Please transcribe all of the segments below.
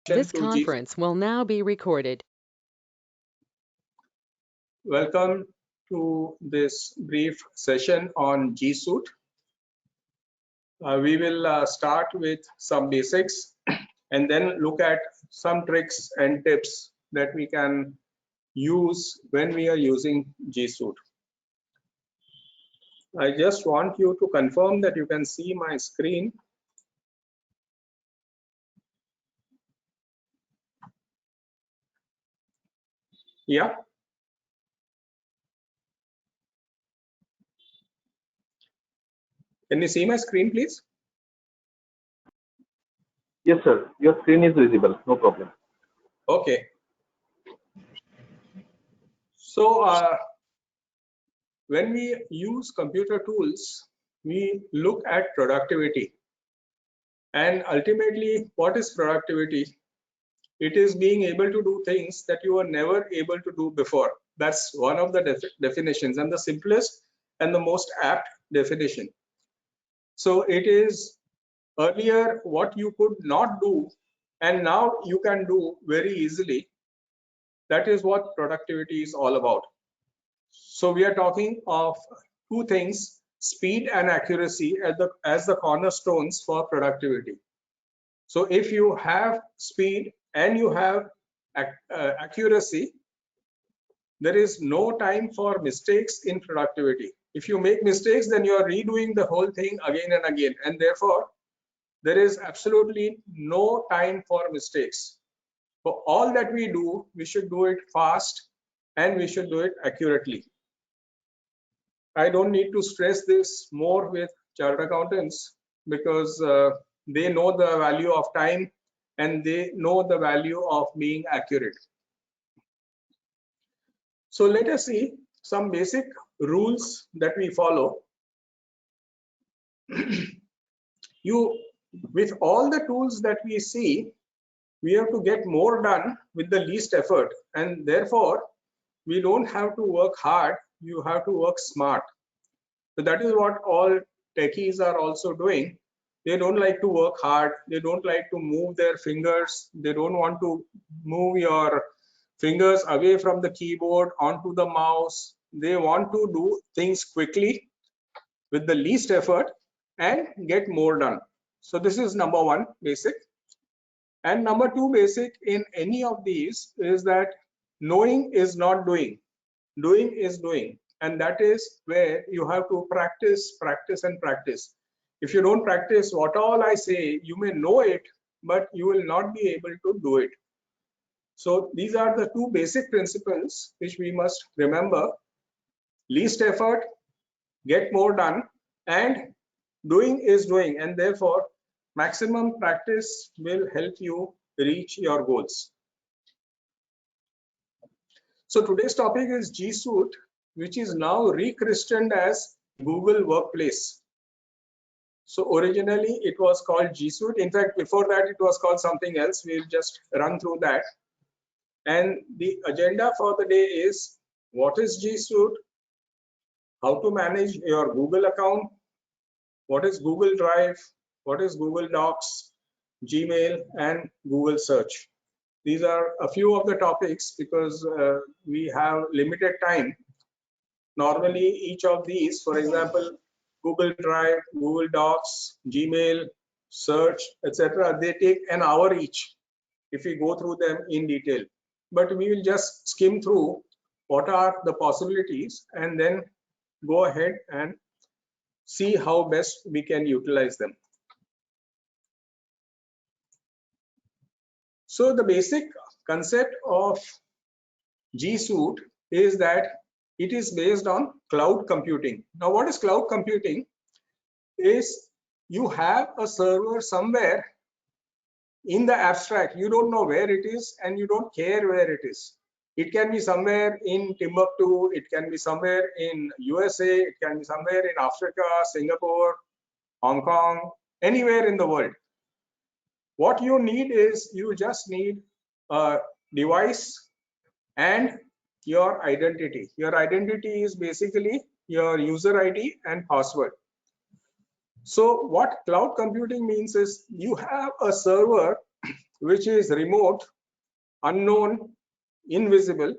This conference will now be recorded. Welcome to this brief session on G Suite. We will start with some basics and then look at some tricks and tips that we can use when we are using G Suite. I just want you to confirm that you can see my screen. Yeah. Can you see my screen, please? Yes, sir. Your screen is visible. No problem. Okay. So when we use computer tools, we look at productivity. And ultimately, what is productivity? It is being able to do things that you were never able to do before. That's one of the definitions, and the simplest and the most apt definition. So it is earlier what you could not do, and now you can do very easily. That is what productivity is all about. So we are talking of two things: speed and accuracy as the cornerstones for productivity. So if you have speed and you have accuracy, there is no time for mistakes in productivity. If you make mistakes, then you are redoing the whole thing again and again, and therefore there is absolutely no time for mistakes. For all that we do, we should do it fast and we should do it accurately. I don't need to stress this more with chartered accountants because they know the value of time and they know the value of being accurate. So let us see some basic rules that we follow. With all the tools that we see, we have to get more done with the least effort, and therefore we don't have to work hard, you have to work smart. So that is what all techies are also doing. They don't like to work hard, they don't like to move their fingers, they don't want to move your fingers away from the keyboard onto the mouse. They want to do things quickly with the least effort and get more done. So this is number one basic. And number two basic in any of these is that knowing is not doing, doing is doing. And that is where you have to practice, practice, and practice. If you don't practice what all I say, you may know it, but you will not be able to do it. So these are the two basic principles which we must remember: least effort, get more done, and doing is doing, and therefore maximum practice will help you reach your goals. So today's topic is G Suite, which is now rechristened as Google Workplace. So originally it was called G Suite. In fact, before that it was called something else. We'll just run through that. And the agenda for the day is: what is G Suite, how to manage your Google account, what is Google Drive, what is Google Docs, Gmail, and Google Search. These are a few of the topics because we have limited time. Normally each of these, for example, Google Drive, Google Docs, Gmail, Search, etc., they take an hour each if we go through them in detail. But we will just skim through what are the possibilities and then go ahead and see how best we can utilize them. So the basic concept of G Suite is that it is based on cloud computing. Now, what is cloud computing? Is you have a server somewhere in the abstract. You don't know where it is and you don't care where it is. It can be somewhere in Timbuktu, it can be somewhere in USA, it can be somewhere in Africa, Singapore, Hong Kong, anywhere in the world. What you need is you just need a device and your identity. Your identity is basically your user ID and password. So what cloud computing means is you have a server which is remote, unknown, invisible,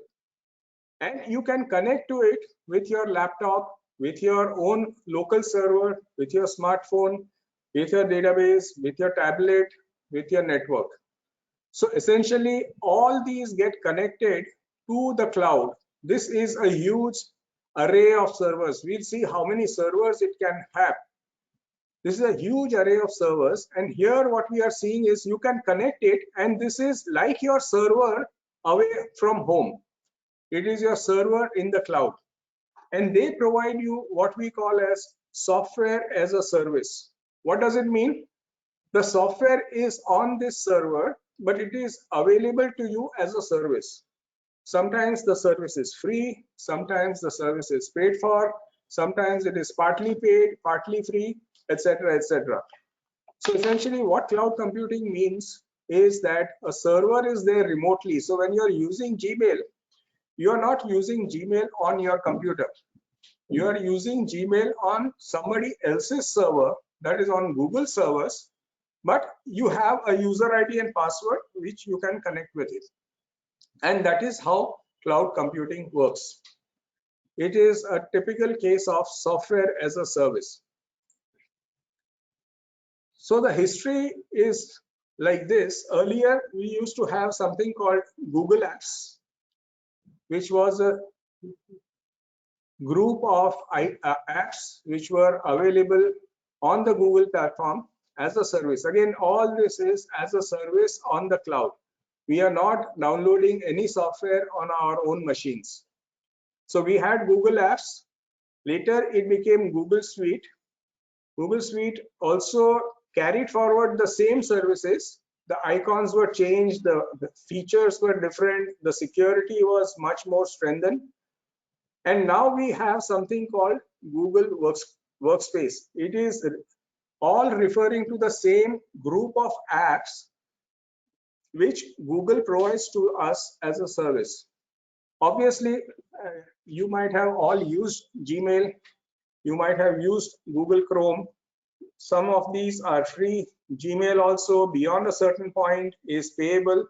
and you can connect to it with your laptop, with your own local server, with your smartphone, with your database, with your tablet, with your network. So essentially, all these get connected to the cloud. This is a huge array of servers. We'll see how many servers it can have. This is a huge array of servers, and here what we are seeing is you can connect it, and this is like your server away from home. It is your server in the cloud, and they provide you what we call as software as a service. What does it mean? The software is on this server, but it is available to you as a service. Sometimes the service is free, sometimes the service is paid for, sometimes it is partly paid, partly free, etc., etc. So essentially what cloud computing means is that a server is there remotely. So when you're using Gmail, you are not using Gmail on your computer. You are using Gmail on somebody else's server, that is on Google servers, but you have a user ID and password which you can connect with it. And that is how cloud computing works. It is a typical case of software as a service. So the history is like this. Earlier, we used to have something called Google Apps, which was a group of apps which were available on the Google platform as a service. Again, all this is as a service on the cloud. We are not downloading any software on our own machines. So we had Google Apps. Later, it became Google Suite. Google Suite also carried forward the same services. The icons were changed, the features were different, the security was much more strengthened. And now we have something called Google Workspace. It is all referring to the same group of apps which Google provides to us as a service. Obviously, you might have all used Gmail, you might have used Google Chrome. Some of these are free. Gmail also, beyond a certain point, is payable.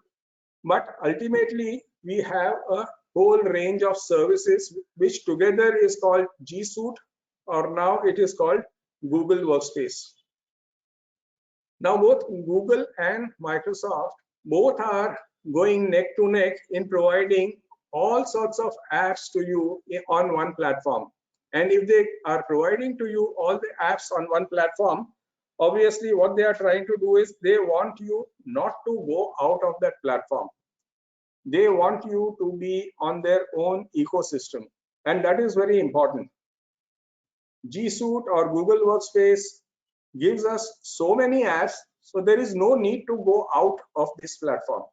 But ultimately, we have a whole range of services which together is called G Suite, or now it is called Google Workspace. Now both Google and Microsoft both are going neck to neck in providing all sorts of apps to you on one platform. And if they are providing to you all the apps on one platform, obviously what they are trying to do is they want you not to go out of that platform. They want you to be on their own ecosystem, and that is very important. G Suite or Google Workspace gives us so many apps, so there is no need to go out of this platform.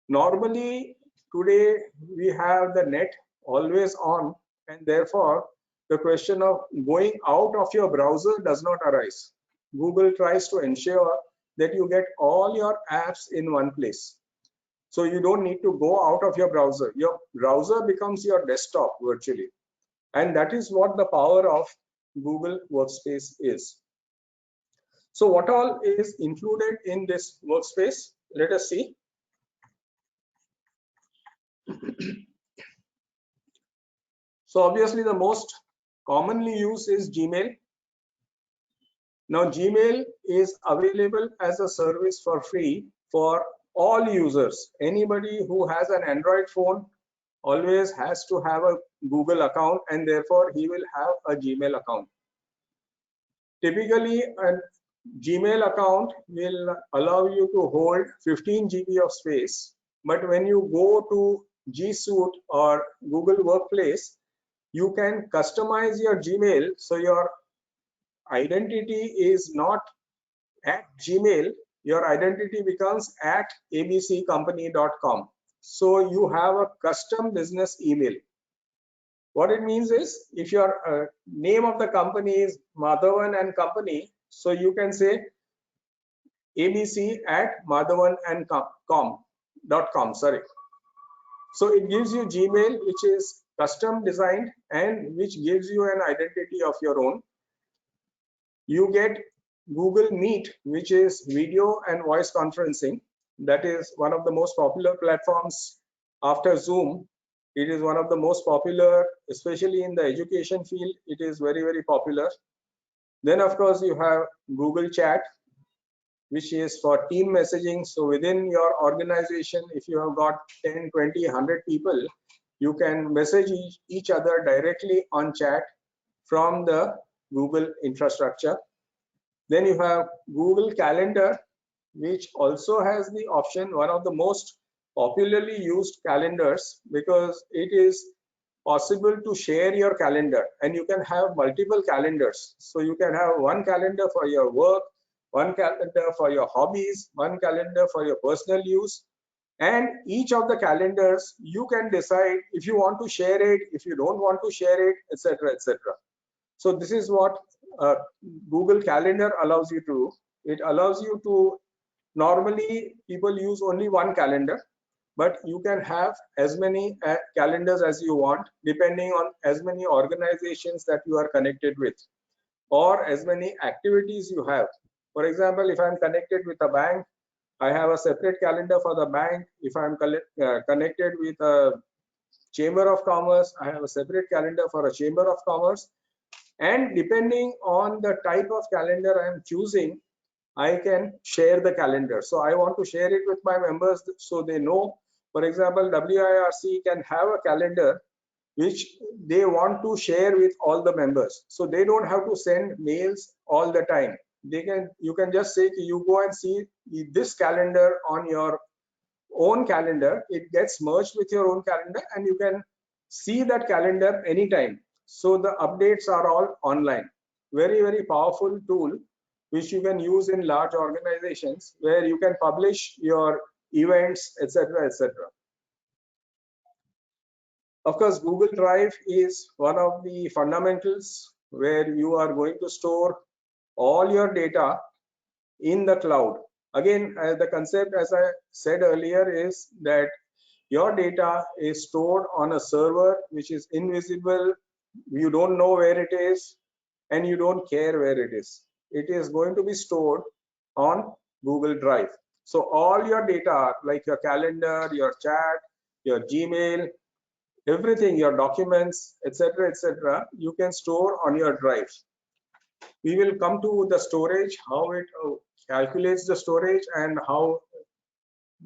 Normally, today we have the net always on, and therefore the question of going out of your browser does not arise. Google tries to ensure that you get all your apps in one place. So you don't need to go out of your browser. Your browser becomes your desktop virtually. And that is what the power of Google Workspace is. So what all is included in this workspace? Let us see. So obviously the most commonly used is Gmail. Now Gmail is available as a service for free for all users. Anybody who has an Android phone always has to have a Google account, and therefore he will have a Gmail account. Typically, a Gmail account will allow you to hold 15 GB of space, but when you go to G Suite or Google Workplace, you can customize your Gmail so your identity is not at Gmail, your identity becomes at abccompany.com. So you have a custom business email. What it means is, if your name of the company is Madhavan and Company, so you can say abc@madhavanandcom.com. Sorry. So it gives you Gmail, which is custom designed and which gives you an identity of your own. You get Google Meet, which is video and voice conferencing. that is one of the most popular platforms after Zoom. It is one of the most popular, especially in the education field. It is very, very popular. Then, of course, you have Google Chat, which is for team messaging. So within your organization, if you have got 10, 20, 100 people, you can message each other directly on chat from the Google infrastructure. Then you have Google Calendar, which also has the option, one of the most popularly used calendars, because it is possible to share your calendar and you can have multiple calendars. So you can have one calendar for your work, one calendar for your hobbies, one calendar for your personal use. And each of the calendars, you can decide if you want to share it, if you don't want to share it, etc., etc. So this is what Google Calendar allows you to do. It allows you to, normally people use only one calendar, but you can have as many calendars as you want, depending on as many organizations that you are connected with or as many activities you have. For example, if I'm connected with a bank, I have a separate calendar for the bank. If I'm connected with a Chamber of Commerce, I have a separate calendar for a Chamber of Commerce. And depending on the type of calendar I am choosing, I can share the calendar. So I want to share it with my members so they know. For example, WIRC can have a calendar which they want to share with all the members. So they don't have to send mails all the time. You can just say, you go and see this calendar on your own calendar. It gets merged with your own calendar and you can see that calendar anytime. So the updates are all online. Very, very powerful tool which you can use in large organizations where you can publish your events, etc., etc. Of course, Google Drive is one of the fundamentals where you are going to store all your data in the cloud. Again, the concept, as I said earlier, is that your data is stored on a server which is invisible. You don't know where it is and you don't care where it is. It is going to be stored on Google Drive. So all your data, like your calendar, your chat, your Gmail, everything, your documents, etc., etc., you can store on your drive. We will come to the storage, how it calculates the storage, and how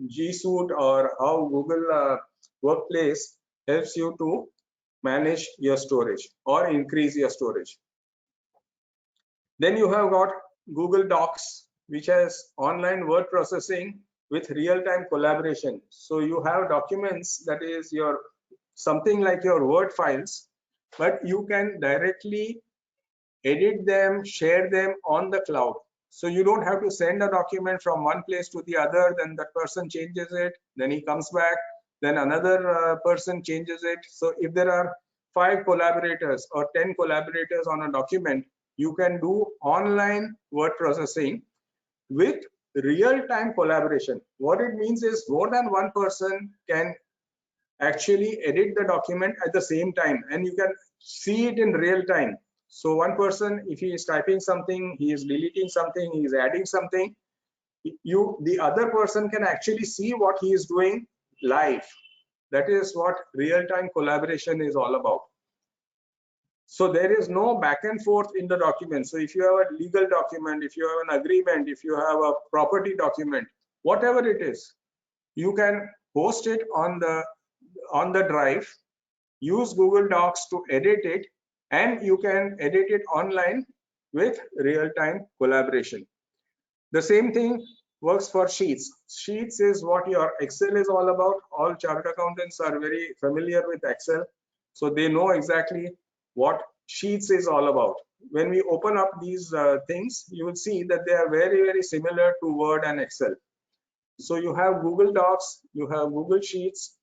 G Suite or how Google Workplace helps you to manage your storage or increase your storage. Then you have got Google Docs, which has online word processing with real-time collaboration. So you have documents that is your something like your Word files, but you can directly edit them, share them on the cloud. So you don't have to send a document from one place to the other, then that person changes it, then he comes back, then another person changes it. So if there are 5 collaborators or 10 collaborators on a document, you can do online word processing with real-time collaboration. What it means is more than one person can actually edit the document at the same time and you can see it in real time. So one person, if he is typing something, he is deleting something, he is adding something, the other person can actually see what he is doing live. That is what real-time collaboration is all about. So there is no back and forth in the document. So if you have a legal document, if you have an agreement, if you have a property document, whatever it is, you can post it on the drive, use Google Docs to edit it, and you can edit it online with real-time collaboration. The same thing works for Sheets. Sheets is what your Excel is all about. All chartered accountants are very familiar with Excel, so they know exactly what Sheets is all about. When we open up these things, you will see that they are very, very similar to Word and Excel. So you have Google Docs, you have Google Sheets,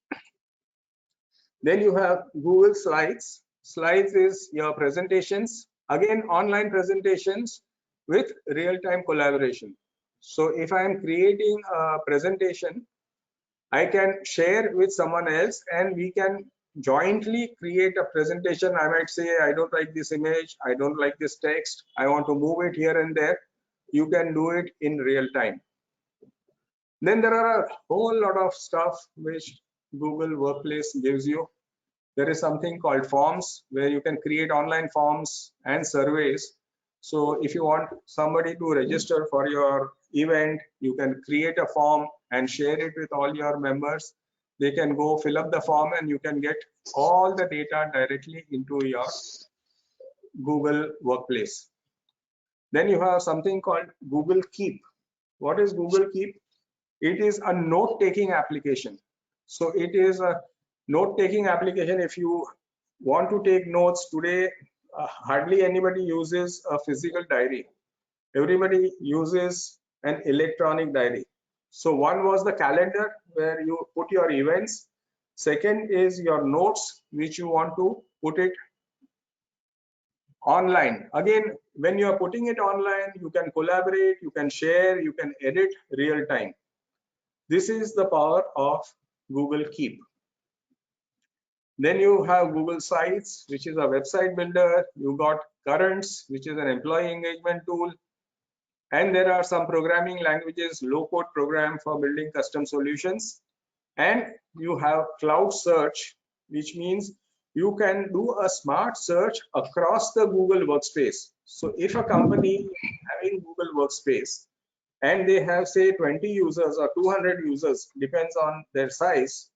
then you have Google Slides. Slides is your presentations, again online presentations with real-time collaboration. So if I am creating a presentation, I can share with someone else and we can jointly create a presentation. I might say, I don't like this image, I don't like this text, I want to move it here and there. You can do it in real time. Then there are a whole lot of stuff which Google Workplace gives you. There is something called forms where you can create online forms and surveys. So if you want somebody to register for your event, you can create a form and share it with all your members. They can go fill up the form and you can get all the data directly into your Google Workplace. Then you have something called Google Keep. What is Google Keep? It is a note-taking application. So it is a note-taking application. If you want to take notes today, hardly anybody uses a physical diary. Everybody uses an electronic diary. So one was the calendar where you put your events. Second is your notes, which you want to put it online. Again, when you are putting it online, you can collaborate, you can share, you can edit real time. This is the power of Google Keep. Then you have Google Sites, which is a website builder. You got Currents, which is an employee engagement tool. And there are some programming languages, low-code program for building custom solutions. And you have Cloud Search, which means you can do a smart search across the Google Workspace. So if a company is having Google Workspace and they have, say, 20 users or 200 users, depends on their size,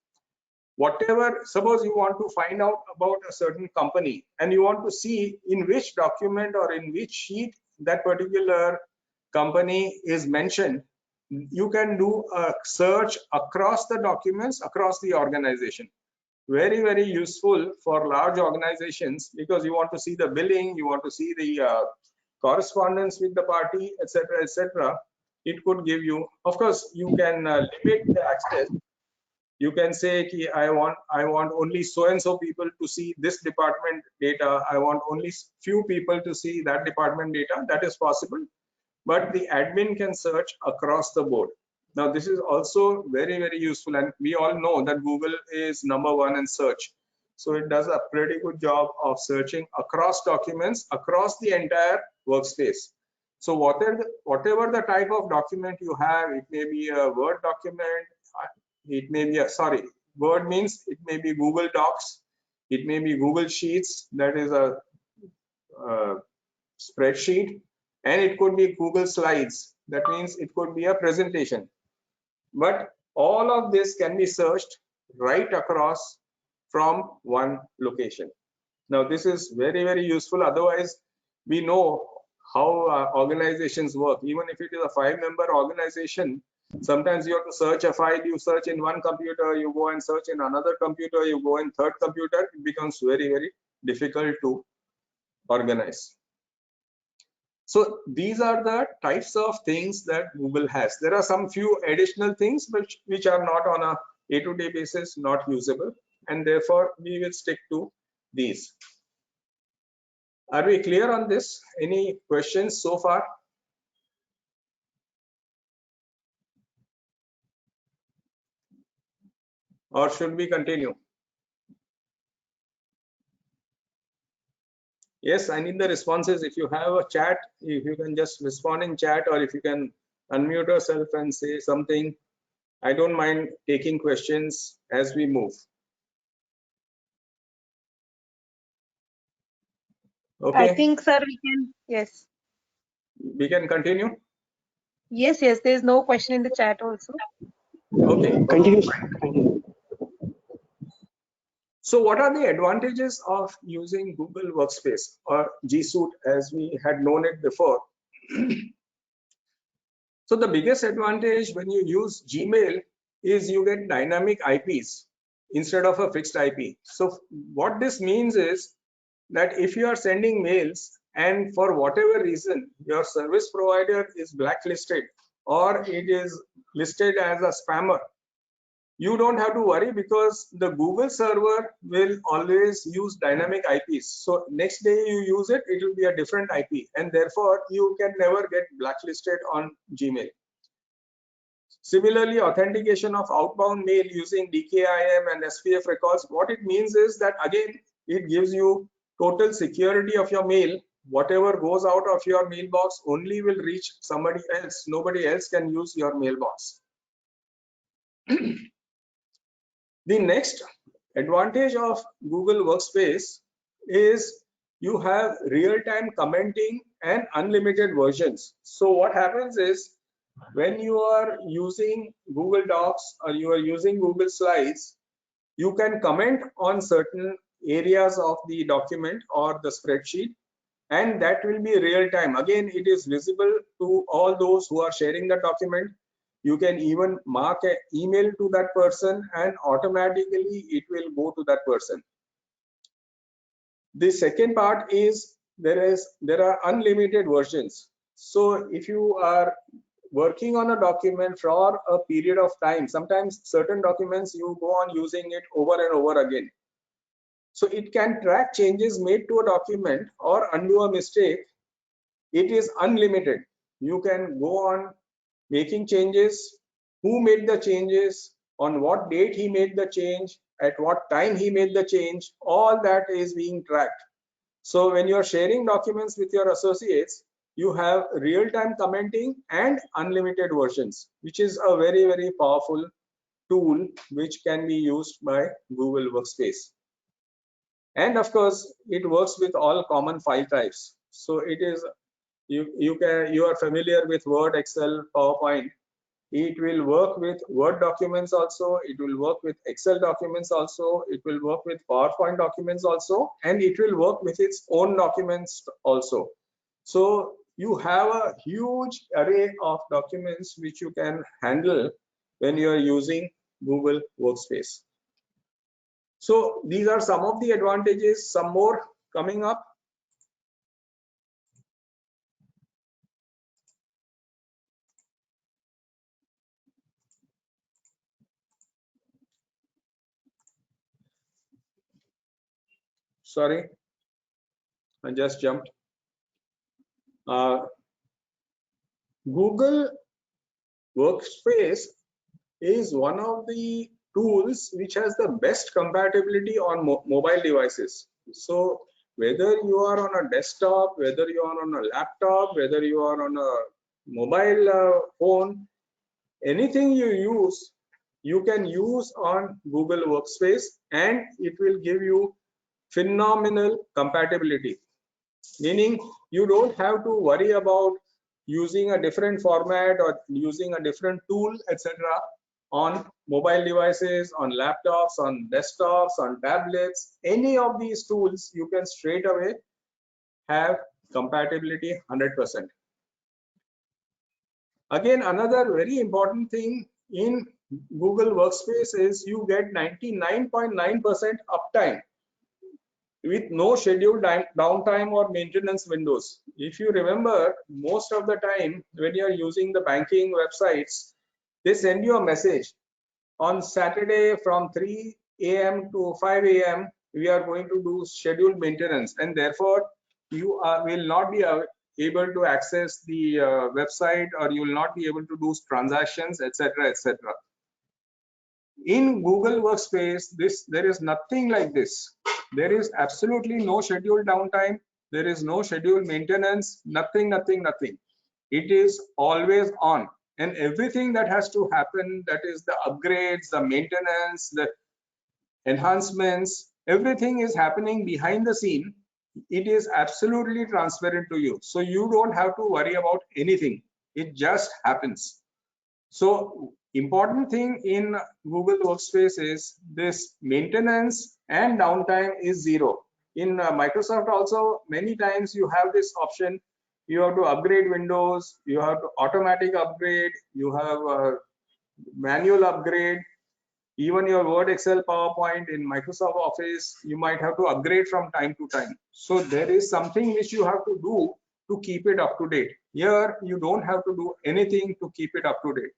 whatever, suppose you want to find out about a certain company and you want to see in which document or in which sheet that particular company is mentioned, you can do a search across the documents, across the organization. Very, very useful for large organizations because you want to see the billing, you want to see the correspondence with the party, etc., etc. It could give you, of course, you can limit the access. You can say, I want only so and so people to see this department data. I want only few people to see that department data. That is possible, but the admin can search across the board. Now, this is also very, very useful, and we all know that Google is #1 in search. So it does a pretty good job of searching across documents, across the entire workspace. So whatever the type of document you have, it may be a Word document, it may be Word means it may be Google Docs, it may be Google Sheets, that is a spreadsheet, and it could be Google Slides, that means it could be a presentation. But all of this can be searched right across from one location. Now, this is very, very useful. Otherwise, we know how organizations work. Even if it is a 5-member organization, sometimes you have to search a file, you search in one computer, you go and search in another computer, you go in third computer, it becomes very, very difficult to organize. So these are the types of things that Google has. There are some few additional things which are not on a day-to-day basis, not usable, and therefore we will stick to these. Are we clear on this? Any questions so far? Or should we continue? Yes, I need the responses. If you have a chat, if you can just respond in chat, or if you can unmute yourself and say something. I don't mind taking questions as we move. Okay. I think, sir, we can, yes. We can continue? Yes, there is no question in the chat also. Okay. Continue. So what are the advantages of using Google Workspace or G Suite as we had known it before? So the biggest advantage when you use Gmail is you get dynamic IPs instead of a fixed IP. So what this means is that if you are sending mails and for whatever reason your service provider is blacklisted or it is listed as a spammer, you don't have to worry because the Google server will always use dynamic IPs. So next day you use it, it will be a different IP, and therefore you can never get blacklisted on Gmail. Similarly, authentication of outbound mail using DKIM and SPF records, what it means is that again, it gives you total security of your mail. Whatever goes out of your mailbox only will reach somebody else. Nobody else can use your mailbox. The next advantage of Google Workspace is you have real-time commenting and unlimited versions. So what happens is when you are using Google Docs or you are using Google Slides, you can comment on certain areas of the document or the spreadsheet, and that will be real time. Again, it is visible to all those who are sharing the document. You can even mark an email to that person and automatically it will go to that person. The second part is there are unlimited versions. So if you are working on a document for a period of time, sometimes certain documents you go on using it over and over again. So it can track changes made to a document or undo a mistake. It is unlimited. You can go on making changes, who made the changes, on what date he made the change, at what time he made the change, all that is being tracked. So when you are sharing documents with your associates, you have real-time commenting and unlimited versions, which is a very, very powerful tool which can be used by Google Workspace. And of course, it works with all common file types. So it is you are familiar with Word, Excel, PowerPoint. It will work with Word documents also. It will work with Excel documents also. It will work with PowerPoint documents also, and it will work with its own documents also. So you have a huge array of documents which you can handle when you are using Google Workspace. So these are some of the advantages, some more coming up. Sorry, I just jumped. Google Workspace is one of the tools which has the best compatibility on mobile devices. So whether you are on a desktop, whether you are on a laptop, whether you are on a mobile phone, anything you use, you can use on Google Workspace and it will give you phenomenal compatibility. Meaning you don't have to worry about using a different format or using a different tool, etc. on mobile devices, on laptops, on desktops, on tablets. Any of these tools you can straight away have compatibility 100%. Again, another very important thing in Google Workspace is you get 99.9% uptime with no scheduled downtime or maintenance windows. If you remember, most of the time when you are using the banking websites, they send you a message on Saturday from 3 a.m. to 5 a.m. we are going to do scheduled maintenance, and therefore you will not be able to access the website, or you will not be able to do transactions, etc., etc. In Google Workspace, there is nothing like this. There is absolutely no scheduled downtime. There is no scheduled maintenance, nothing. It is always on, and everything that has to happen, that is the upgrades, the maintenance, the enhancements, everything is happening behind the scene. It is absolutely transparent to you. So you don't have to worry about anything. It just happens. So important thing in Google Workspace is this maintenance and downtime is zero. In Microsoft also, many times you have this option. You have to upgrade Windows, you have to automatic upgrade, you have a manual upgrade. Even your Word, Excel, PowerPoint in Microsoft Office, you might have to upgrade from time to time. So there is something which you have to do to keep it up to date. Here, you don't have to do anything to keep it up to date.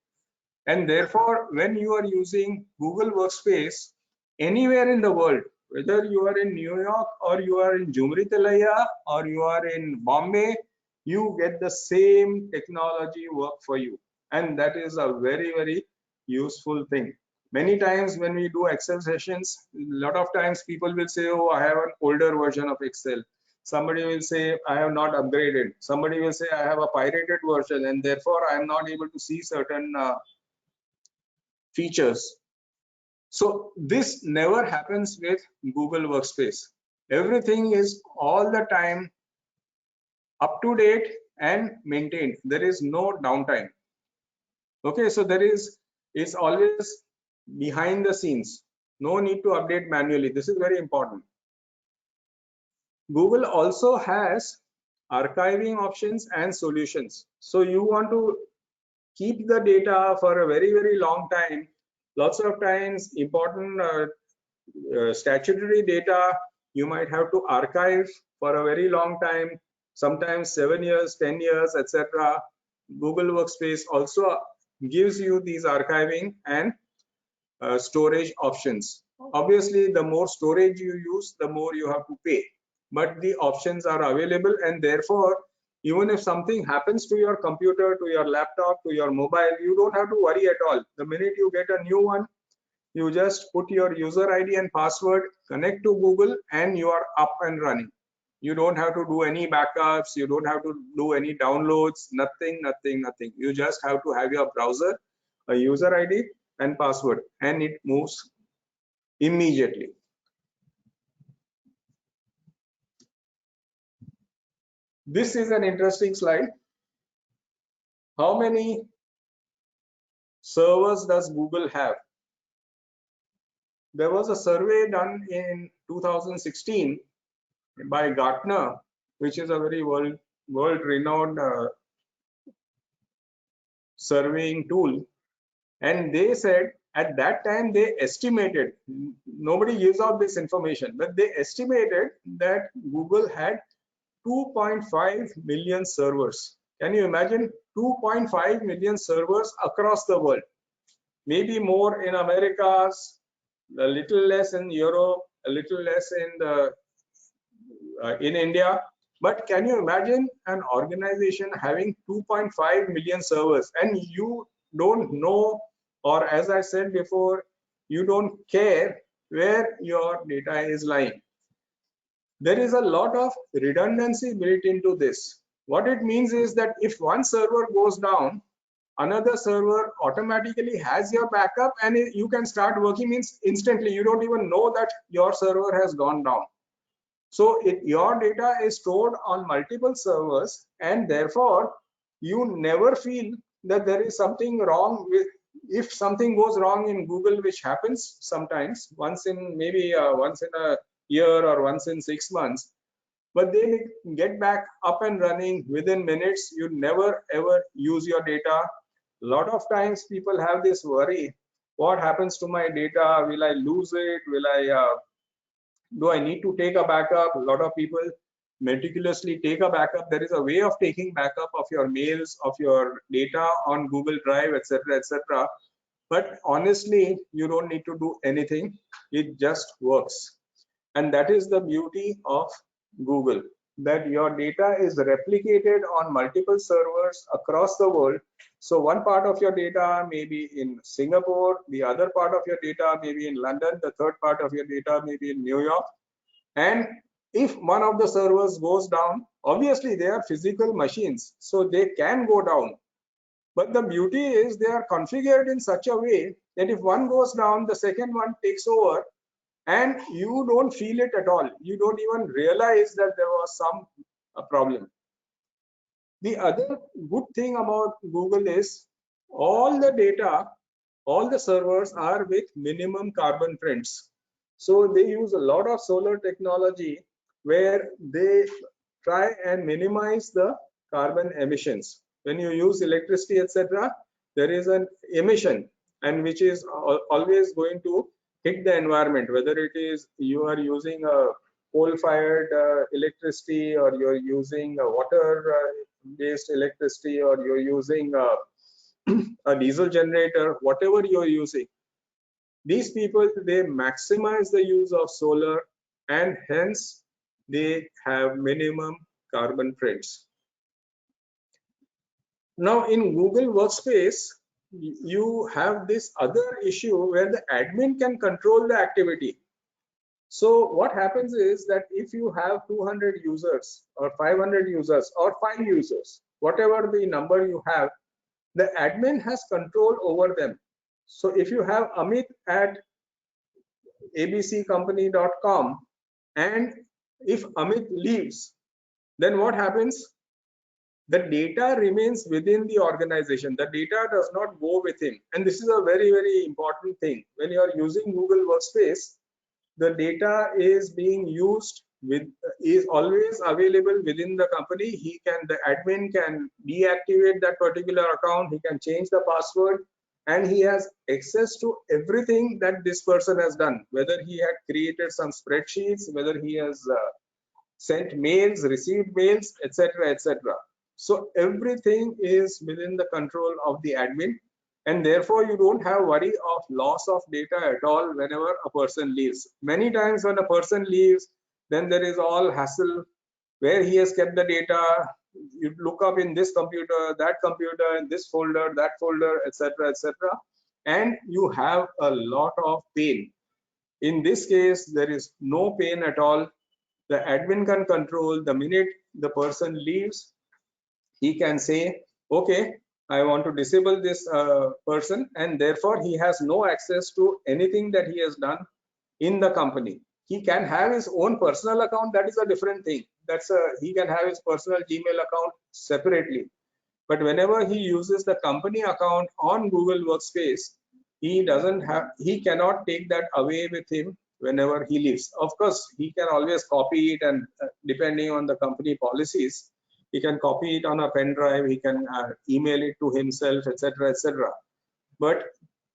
And therefore, when you are using Google Workspace anywhere in the world, whether you are in New York or you are in Jumri Talaya or you are in Bombay, you get the same technology work for you. And that is a very, very useful thing. Many times when we do Excel sessions, a lot of times people will say, oh, I have an older version of Excel. Somebody will say, I have not upgraded. Somebody will say, I have a pirated version and therefore I am not able to see certain features. So this never happens with Google Workspace. Everything is all the time up to date and maintained. There is no downtime. Okay, so it's always behind the scenes. No need to update manually. This is very important. Google also has archiving options and solutions. So you want to keep the data for a very, very long time. Lots of times important statutory data you might have to archive for a very long time, sometimes 7 years, 10 years, etc. Google Workspace also gives you these archiving and storage options. Obviously, the more storage you use, the more you have to pay. But the options are available, and therefore, even if something happens to your computer, to your laptop, to your mobile, you don't have to worry at all. The minute you get a new one, you just put your user ID and password, connect to Google, and you are up and running. You don't have to do any backups. You don't have to do any downloads, nothing. You just have to have your browser, a user ID and password, and it moves immediately. This is an interesting slide. How many servers does Google have? There was a survey done in 2016 by Gartner, which is a very world-renowned surveying tool, and they said at that time they estimated, nobody gives out this information, but they estimated that Google had 2.5 million servers. Can you imagine 2.5 million servers across the world? Maybe more in Americas, a little less in Europe, a little less in India. But can you imagine an organization having 2.5 million servers, and you don't know, or as I said before, you don't care where your data is lying? There is a lot of redundancy built into this. What it means is that if one server goes down, another server automatically has your backup, and you can start working instantly. You don't even know that your server has gone down. So your data is stored on multiple servers, and therefore you never feel that there is something wrong with, if something goes wrong in Google, which happens sometimes, once in a year or once in 6 months, but they get back up and running within minutes. You never ever use your data. A lot of times people have this worry, what happens to my data? Will I lose it? Do I need to take a backup? A lot of people meticulously take a backup. There is a way of taking backup of your mails, of your data on Google Drive, etc., etc. But honestly, you don't need to do anything. It just works. And that is the beauty of Google, that your data is replicated on multiple servers across the world. So one part of your data may be in Singapore, the other part of your data may be in London, the third part of your data may be in New York. And if one of the servers goes down, obviously they are physical machines, so they can go down. But the beauty is they are configured in such a way that if one goes down, the second one takes over, and you don't feel it at all. You don't even realize that there was some problem. The other good thing about Google is all the data, all the servers are with minimum carbon prints. So they use a lot of solar technology where they try and minimize the carbon emissions. When you use electricity, etc., there is an emission, and which is always going to hit the environment, whether it is you are using a coal-fired electricity, or you're using a water-based electricity, or you're using a diesel generator, whatever you're using. These people, they maximize the use of solar, and hence they have minimum carbon prints. Now in Google Workspace, you have this other issue where the admin can control the activity. So what happens is that if you have 200 users or 500 users or 5 users, whatever the number you have, the admin has control over them. So if you have Amit at abccompany.com, and if Amit leaves, then what happens? The data remains within the organization. The data does not go with him. And this is a very, very important thing. When you are using Google Workspace, the data is being used is always available within the company. The admin can deactivate that particular account. He can change the password, and he has access to everything that this person has done, whether he had created some spreadsheets, whether he has sent mails, received mails, etc., etc. So everything is within the control of the admin, and therefore you don't have worry of loss of data at all whenever a person leaves. Many times when a person leaves, then there is all hassle where he has kept the data. You look up in this computer, in this folder, that folder, etc., etc., and you have a lot of pain. In this case, there is no pain at all. The admin can control. The minute the person leaves, he can say, okay, I want to disable this person, and therefore he has no access to anything that he has done in the company. He can have his own personal account. That is a different thing. He can have his personal Gmail account separately. But whenever he uses the company account on Google Workspace, he cannot take that away with him whenever he leaves. Of course, he can always copy it, and depending on the company policies, he can copy it on a pen drive, he can email it to himself, etc., etc. But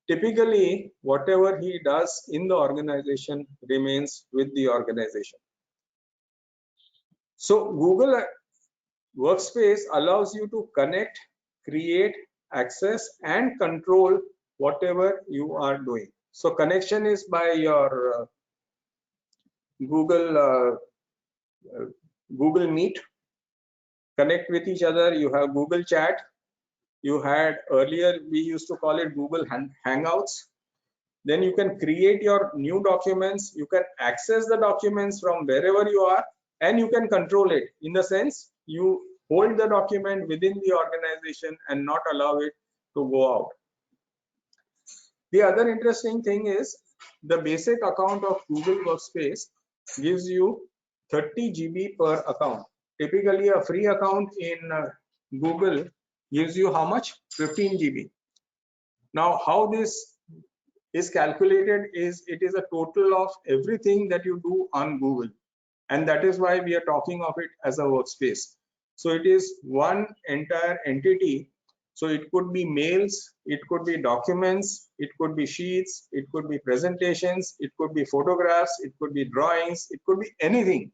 typically, whatever he does in the organization remains with the organization. So Google Workspace allows you to connect, create, access, and control whatever you are doing. So connection is by your Google Meet. Connect with each other. You have Google Chat. You had earlier, we used to call it Google Hangouts. Then you can create your new documents. You can access the documents from wherever you are, and you can control it in the sense you hold the document within the organization and not allow it to go out. The other interesting thing is the basic account of Google Workspace gives you 30 GB per account. Typically, a free account in Google gives you how much? 15 GB. Now, how this is calculated is it is a total of everything that you do on Google, and that is why we are talking of it as a workspace. So it is one entire entity. So it could be mails, it could be documents, it could be sheets, it could be presentations, it could be photographs, it could be drawings, it could be anything.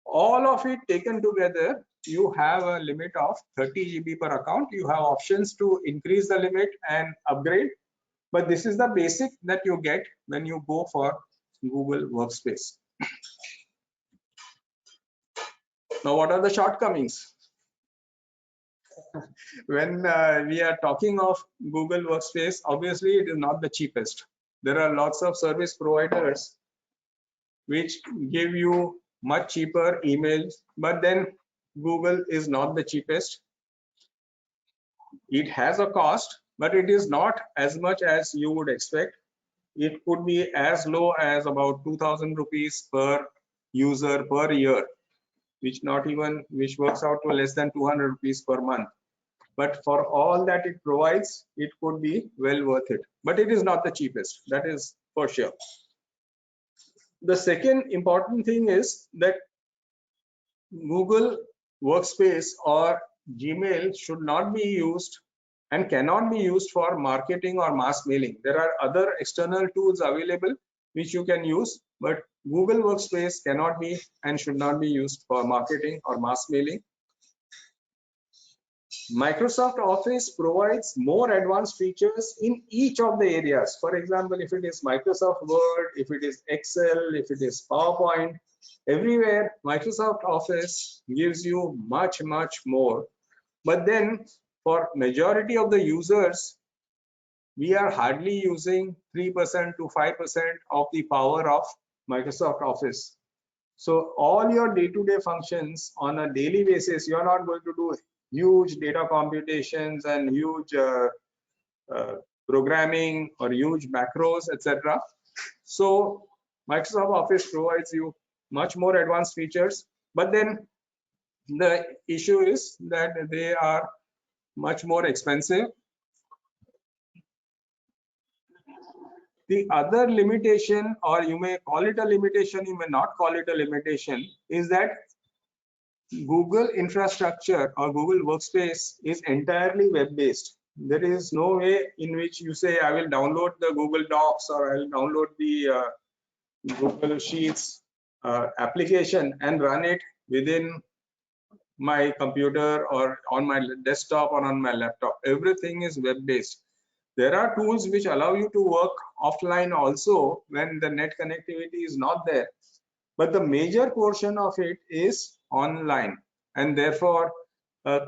All of it taken together, you have a limit of 30 GB per account. You have options to increase the limit and upgrade, but this is the basic that you get when you go for Google Workspace. Now, what are the shortcomings? When we are talking of Google Workspace, obviously it is not the cheapest. There are lots of service providers which give you much cheaper emails, but then Google is not the cheapest. It has a cost, but it is not as much as you would expect. It could be as low as about 2,000 rupees per user per year, which works out to less than 200 rupees per month. But for all that it provides, it could be well worth it. But it is not the cheapest, that is for sure. The second important thing is that Google Workspace or Gmail should not be used and cannot be used for marketing or mass mailing. There are other external tools available which you can use, but Google Workspace cannot be and should not be used for marketing or mass mailing. Microsoft Office provides more advanced features in each of the areas. For example, if it is Microsoft Word, if it is Excel, if it is PowerPoint, everywhere Microsoft Office gives you much, much more. But then for majority of the users, we are hardly using 3% to 5% of the power of Microsoft Office. So all your day-to-day functions on a daily basis, you are not going to do huge data computations and huge programming or huge macros, etc. So Microsoft Office provides you much more advanced features, but then the issue is that they are much more expensive. The other limitation, or you may call it a limitation, you may not call it a limitation, is that Google infrastructure or Google Workspace is entirely web-based. There is no way in which you say, I will download the Google Docs or I'll download the Google Sheets application and run it within my computer or on my desktop or on my laptop. Everything is web-based. There are tools which allow you to work offline also when the net connectivity is not there. But the major portion of it is online, and therefore a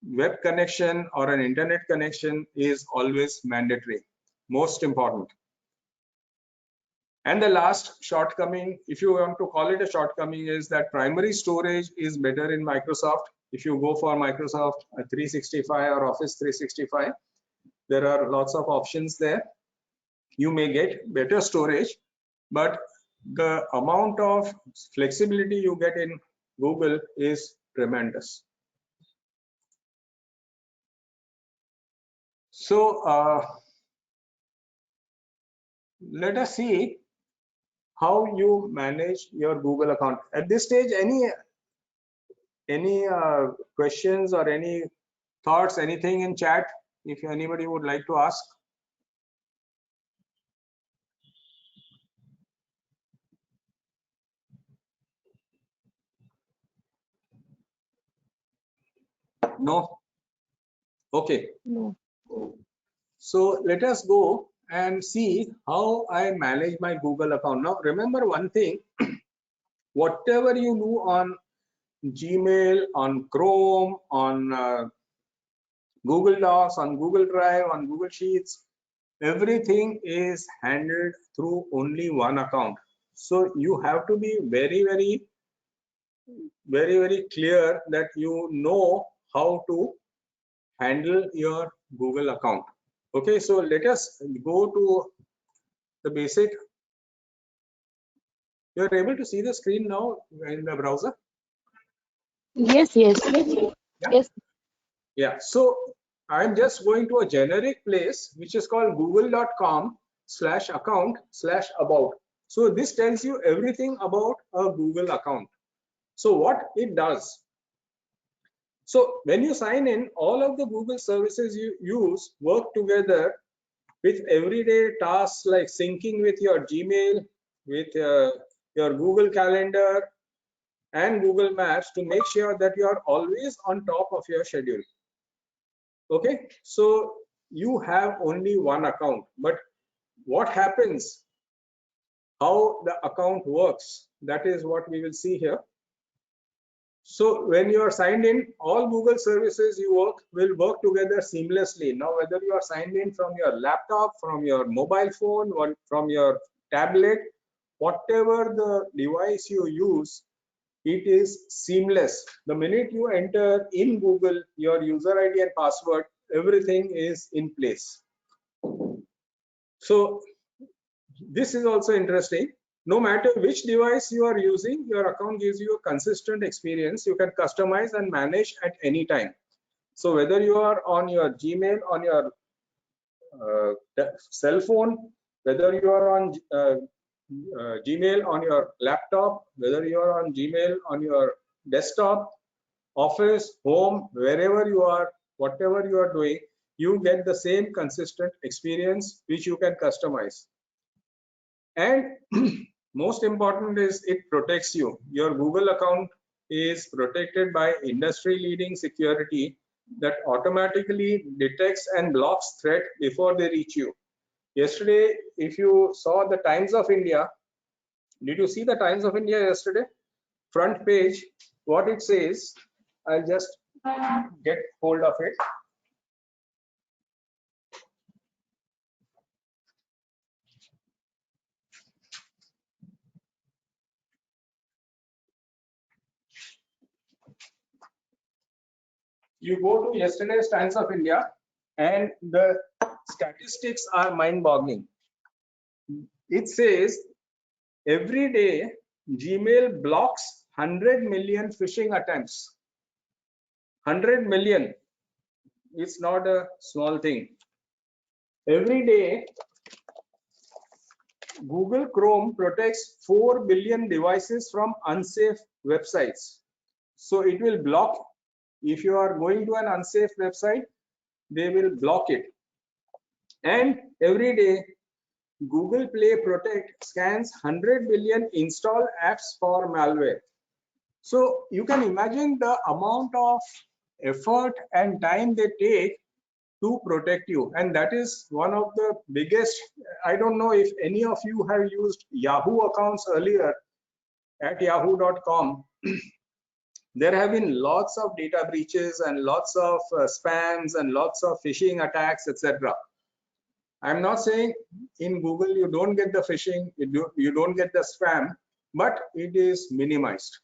web connection or an internet connection is always mandatory, most important. And the last shortcoming, if you want to call it a shortcoming, is that primary storage is better in Microsoft. If you go for Microsoft 365 or Office 365, there are lots of options there. You may get better storage, but the amount of flexibility you get in Google is tremendous. So let us see how you manage your Google account. At this stage, any questions or any thoughts, anything in chat, if anybody would like to ask? No? Okay. No. So let us go and see how I manage my Google account. Now, remember one thing, whatever you do on Gmail, on Chrome, on Google Docs, on Google Drive, on Google Sheets, everything is handled through only one account. So you have to be very, very clear that you know how to handle your Google account. Okay, so let us go to the basic. You're able to see the screen now in the browser? Yes, yes. Yes. Yeah, so I'm just going to a generic place which is called google.com/account/about. So this tells you everything about a Google account. So what it does. So when you sign in, all of the Google services you use work together with everyday tasks like syncing with your Gmail, with your Google Calendar and Google Maps to make sure that you are always on top of your schedule. Okay, so you have only one account, but what happens, how the account works, that is what we will see here. So when you are signed in, all Google services you will work together seamlessly. Now, whether you are signed in from your laptop, from your mobile phone, or from your tablet, whatever the device you use, it is seamless. The minute you enter in Google your user ID and password, everything is in place. So this is also interesting. No matter which device you are using, your account gives you a consistent experience. You can customize and manage at any time. So whether you are on your Gmail, on your cell phone, whether you are on Gmail on your laptop, whether you are on Gmail on your desktop, office, home, wherever you are, whatever you are doing, you get the same consistent experience which you can customize. And most important is it protects you. Your Google account is protected by industry leading security that automatically detects and blocks threat before they reach you. Yesterday, if you saw the Times of India, did you see the Times of India yesterday? Front page, what it says, I'll just get hold of it. You go to yesterday's Times of India, and the statistics are mind-boggling. It says every day Gmail blocks 100 million phishing attempts. 100 million. It's not a small thing. Every day Google Chrome protects 4 billion devices from unsafe websites. So it will block. If you are going to an unsafe website, they will block it. And every day Google Play Protect scans 100 billion installed apps for malware. So you can imagine the amount of effort and time they take to protect you, and that is one of the biggest. I don't know if any of you have used Yahoo accounts earlier at yahoo.com. There have been lots of data breaches and lots of spams and lots of phishing attacks, etc. I'm not saying in Google you don't get the phishing, you don't get the spam, but it is minimized.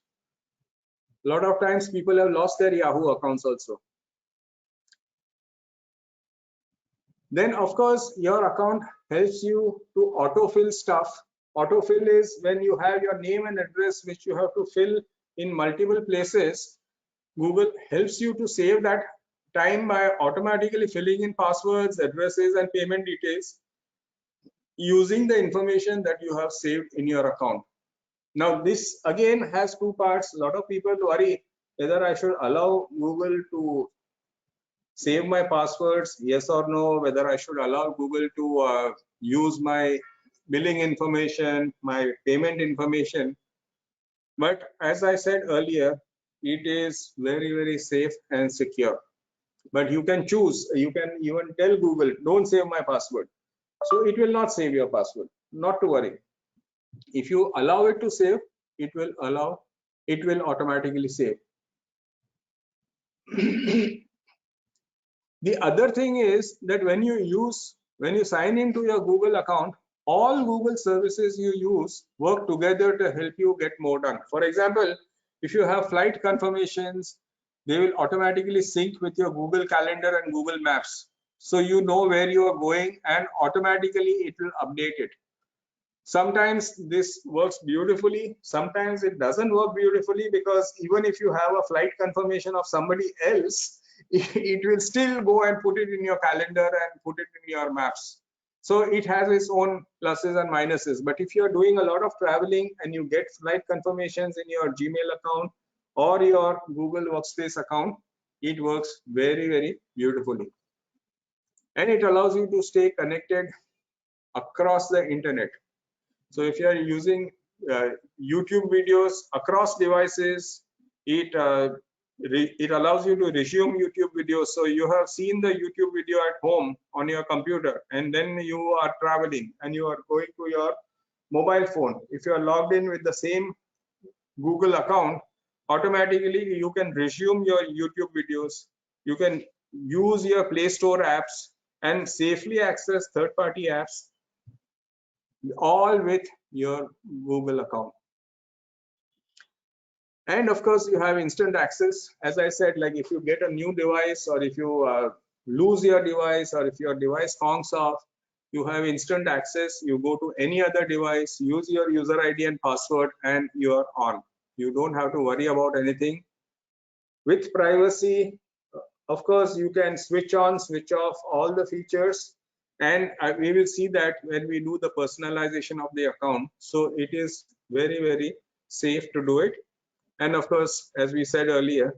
A lot of times people have lost their Yahoo accounts also. Then of course your account helps you to autofill stuff. Autofill is when you have your name and address which you have to fill in multiple places. Google helps you to save that time by automatically filling in passwords, addresses, and payment details using the information that you have saved in your account. Now this again has two parts. A lot of people worry whether I should allow Google to save my passwords, yes or no, whether I should allow Google to use my billing information, my payment information. But as I said earlier, it is very, very safe and secure. But you can choose, you can even tell Google, don't save my password. So it will not save your password, not to worry. If you allow it to save, it will automatically save. The other thing is that when you sign into your Google account, all Google services you use work together to help you get more done. For example, if you have flight confirmations, they will automatically sync with your Google Calendar and Google Maps. So you know where you are going and automatically it will update it. Sometimes this works beautifully, sometimes it doesn't work beautifully, because even if you have a flight confirmation of somebody else, it will still go and put it in your calendar and put it in your maps. So it has its own pluses and minuses. But if you're doing a lot of traveling and you get flight confirmations in your Gmail account or your Google Workspace account, it works very, very beautifully. And it allows you to stay connected across the internet. So if you are using YouTube videos across devices, it allows you to resume YouTube videos. So you have seen the YouTube video at home on your computer, and then you are traveling and you are going to your mobile phone. If you are logged in with the same Google account, automatically you can resume your YouTube videos. You can use your Play Store apps and safely access third-party apps, all with your Google account. And of course, you have instant access. As I said, like if you get a new device, or if you lose your device, or if your device honks off, you have instant access. You go to any other device, use your user ID and password, and you are on. You don't have to worry about anything. With privacy, of course, you can switch on, switch off all the features. And we will see that when we do the personalization of the account. So it is very, very safe to do it. And of course, as we said earlier,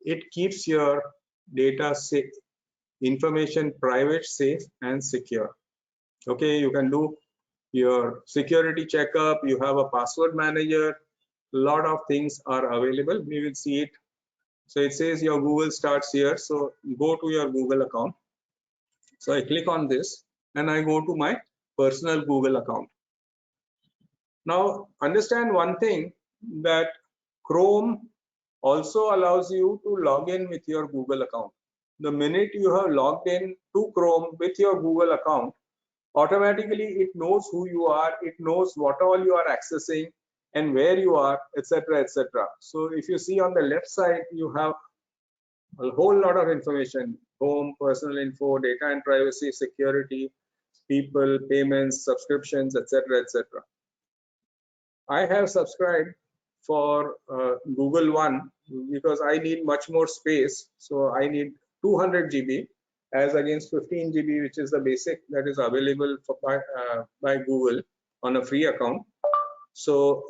it keeps your data safe, information private, safe, and secure. Okay, you can do your security checkup. You have a password manager. A lot of things are available. We will see it. So it says your Google starts here. So go to your Google account. So I click on this and I go to my personal Google account. Now understand one thing, that Chrome also allows you to log in with your Google account. The minute you have logged in to Chrome with your Google account, automatically it knows who you are, it knows what all you are accessing and where you are, etc., etc. So if you see on the left side, you have a whole lot of information. home, personal info, data and privacy, security, people, payments, subscriptions, etc., etc. I have subscribed for Google One because I need much more space. So I need 200 GB as against 15 GB, which is the basic that is available for by Google on a free account. So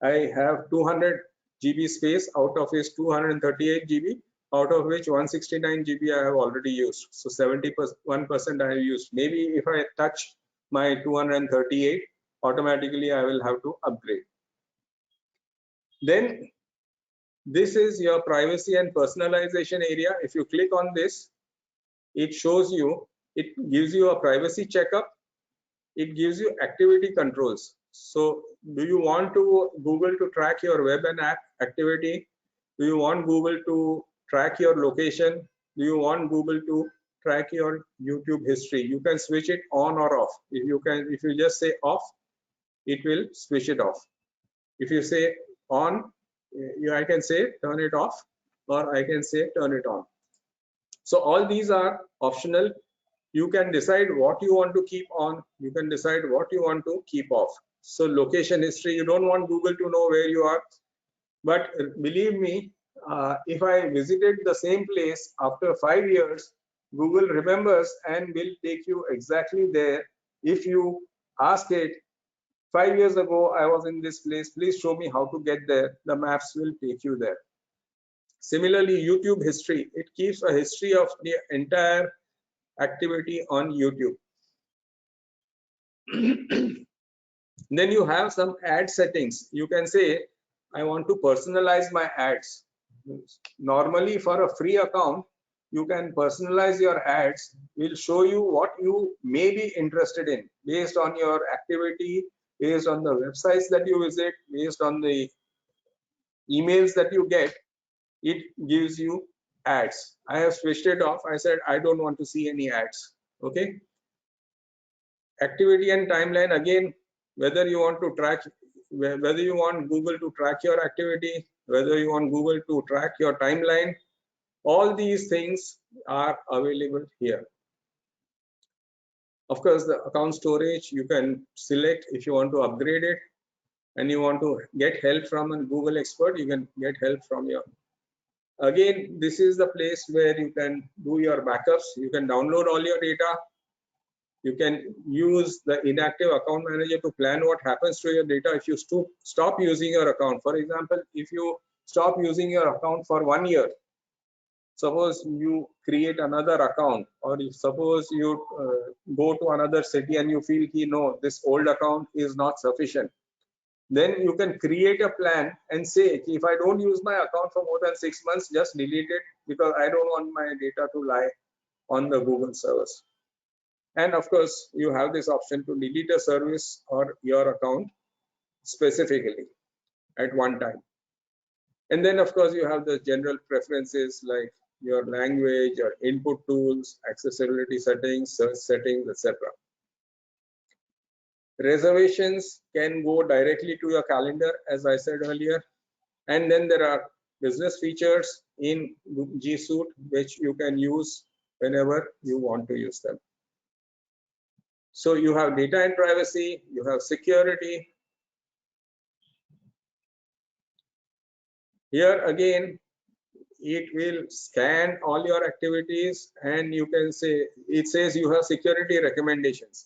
I have 200 GB space, out of which 238 GB, out of which 169 GB I have already used. So 71% I have used. Maybe if I touch my 238, automatically I will have to upgrade. Then this is your privacy and personalization area. If you click on this, it shows you, it gives you a privacy checkup. It gives you activity controls. So do you want to Google to track your web and app activity? Do you want Google to track your location? Do you want Google to track your YouTube history? You can switch it on or off. If you just say off, it will switch it off. If you say on, I can say turn it off, or I can say turn it on. So all these are optional. You can decide what you want to keep on. You can decide what you want to keep off. So location history, you don't want Google to know where you are. But believe me, if I visited the same place after 5 years, Google remembers and will take you exactly there. If you ask it, 5 years ago, I was in this place, please show me how to get there. The maps will take you there. Similarly, YouTube history, it keeps a history of the entire activity on YouTube. Then you have some ad settings. You can say, I want to personalize my ads. Normally for a free account, you can personalize your ads. We'll show you what you may be interested in based on your activity, based on the websites that you visit, based on the emails that you get. It gives you ads. I have switched it off. I said, I don't want to see any ads. Okay. Activity and timeline, again, whether you want to track, whether you want Google to track your activity, whether you want Google to track your timeline, all these things are available here. Of course, the account storage, you can select if you want to upgrade it and you want to get help from a Google expert, you can get help from your. Again, this is the place where you can do your backups. You can download all your data. You can use the inactive account manager to plan what happens to your data if you stop using your account. For example, if you stop using your account for 1 year, suppose you create another account, or if suppose you go to another city and you feel no, this old account is not sufficient, then you can create a plan and say, if I don't use my account for more than 6 months, just delete it because I don't want my data to lie on the Google servers. And of course, you have this option to delete a service or your account specifically at one time. And then of course, you have the general preferences like your language, your input tools, accessibility settings, search settings, etc. Reservations can go directly to your calendar, as I said earlier. And then there are business features in G Suite, which you can use whenever you want to use them. So you have data and privacy, you have security. Here again, it will scan all your activities and you can say, it says you have security recommendations.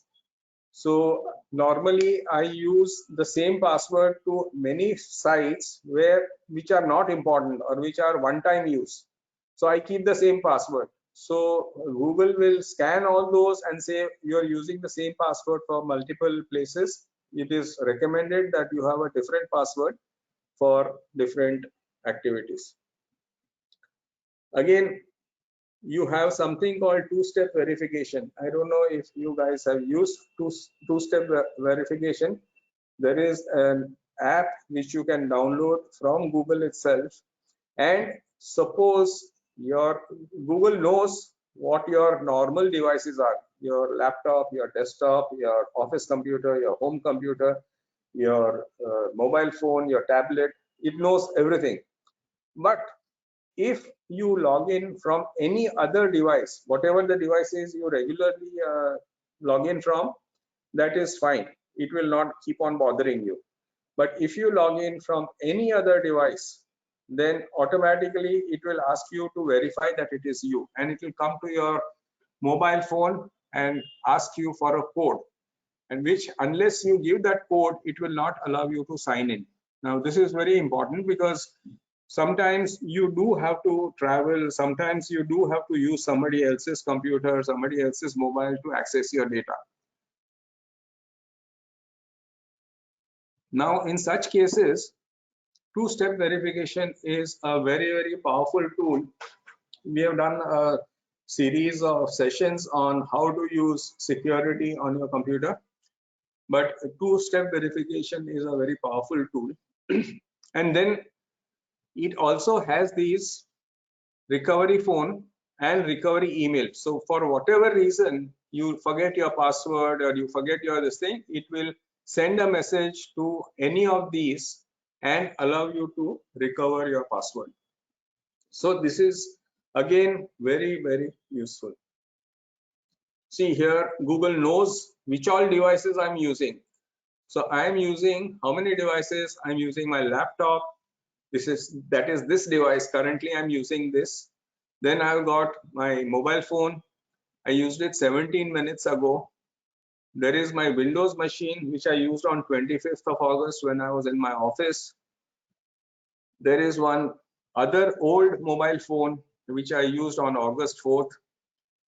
So normally I use the same password to many sites which are not important or which are one-time use. So I keep the same password. So Google will scan all those and say you're using the same password for multiple places. It is recommended that you have a different password for different activities. Again, you have something called two-step verification. I don't know if you guys have used two-step verification. There is an app which you can download from Google itself, and suppose your Google knows what your normal devices are, your laptop, your desktop, your office computer, your home computer, your mobile phone, your tablet. It knows everything. But if you log in from any other device, whatever the device is you regularly log in from, that is fine. It will not keep on bothering you. But if you log in from any other device, then automatically it will ask you to verify that it is you, and it will come to your mobile phone and ask you for a code, and which, unless you give that code, it will not allow you to sign in. Now this is very important because sometimes you do have to travel, sometimes you do have to use somebody else's computer, somebody else's mobile to access your data. Now in such cases, two-step verification is a very, very powerful tool. We have done a series of sessions on how to use security on your computer, but two-step verification is a very powerful tool. And then it also has these recovery phone and recovery email. So for whatever reason you forget your password or you forget your this thing, it will send a message to any of these and allow you to recover your password. So this is again very, very useful. See here, Google knows which all devices I'm using. So I am using how many devices? I'm using my laptop. That is this device. Currently I'm using this. Then I've got my mobile phone. I used it 17 minutes ago. There is my Windows machine, which I used on 25th of August when I was in my office. There is one other old mobile phone, which I used on August 4th.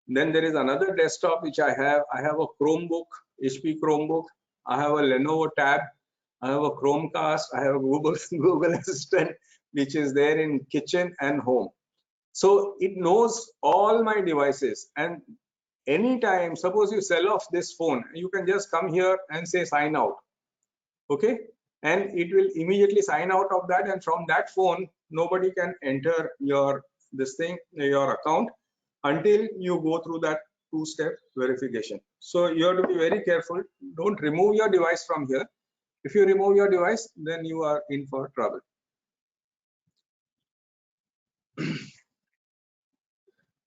Then there is another desktop, which I have. I have a Chromebook, HP Chromebook. I have a Lenovo Tab. I have a Chromecast. I have a Google Assistant, which is there in kitchen and home. So it knows all my devices, and anytime, suppose you sell off this phone, you can just come here and say sign out. Okay, and it will immediately sign out of that, and from that phone nobody can enter your your account until you go through that two-step verification. So you have to be very careful. Don't remove your device from here. If you remove your device, then you are in for trouble.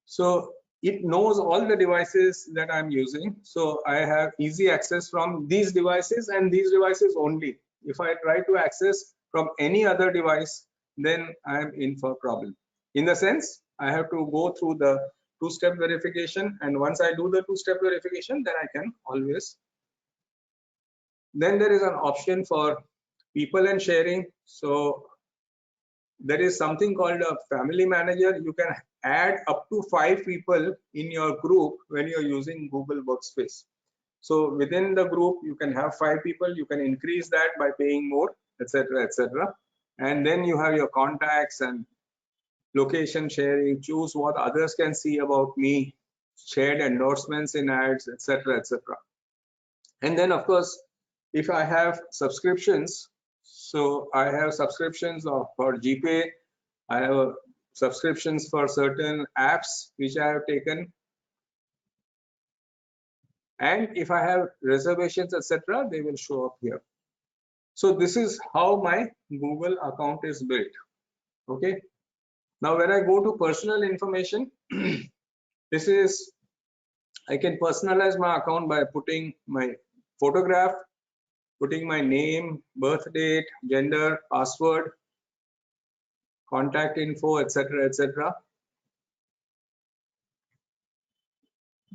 So it knows all the devices that I'm using. So I have easy access from these devices and these devices only. If I try to access from any other device, then I'm in for problem. In the sense, I have to go through the two-step verification, and once I do the two-step verification, then I can always. Then there is an option for people and sharing. So there is something called a family manager. You can add up to 5 people in your group when you're using Google Workspace. So within the group, you can have 5 people. You can increase that by paying more, etc., etc. And then you have your contacts and location sharing. Choose what others can see about me, shared endorsements in ads, etc., etc. And then, of course, if I have subscriptions, so I have subscriptions for GPay, I have subscriptions for certain apps which I have taken, and if I have reservations, etc., they will show up here. So this is how my Google account is built. Okay. Now when I go to personal information, this is, I can personalize my account by putting my photograph, putting my name, birth date, gender, password, contact info, etc., etc.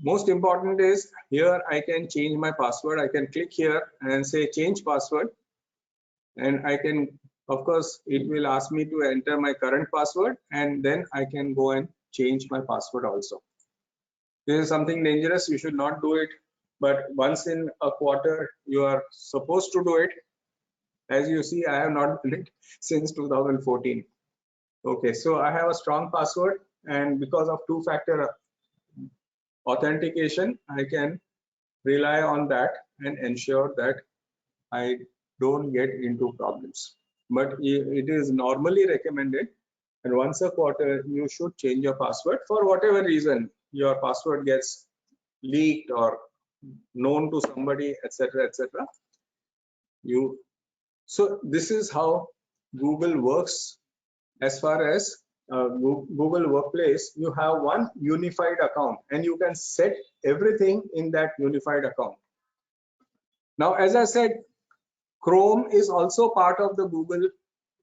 Most important is here I can change my password. I can click here and say change password, and I can, of course, it will ask me to enter my current password, and then I can go and change my password also. This is something dangerous. You should not do it, but once in a quarter you are supposed to do it. As you see, I have not done it since 2014. Okay, so I have a strong password, and because of two-factor authentication, I can rely on that and ensure that I don't get into problems. But it is normally recommended, and once a quarter you should change your password. For whatever reason your password gets leaked or known to somebody, etc., etc. So this is how Google works as far as Google Workplace, you have one unified account and you can set everything in that unified account. Now, as I said, Chrome is also part of the Google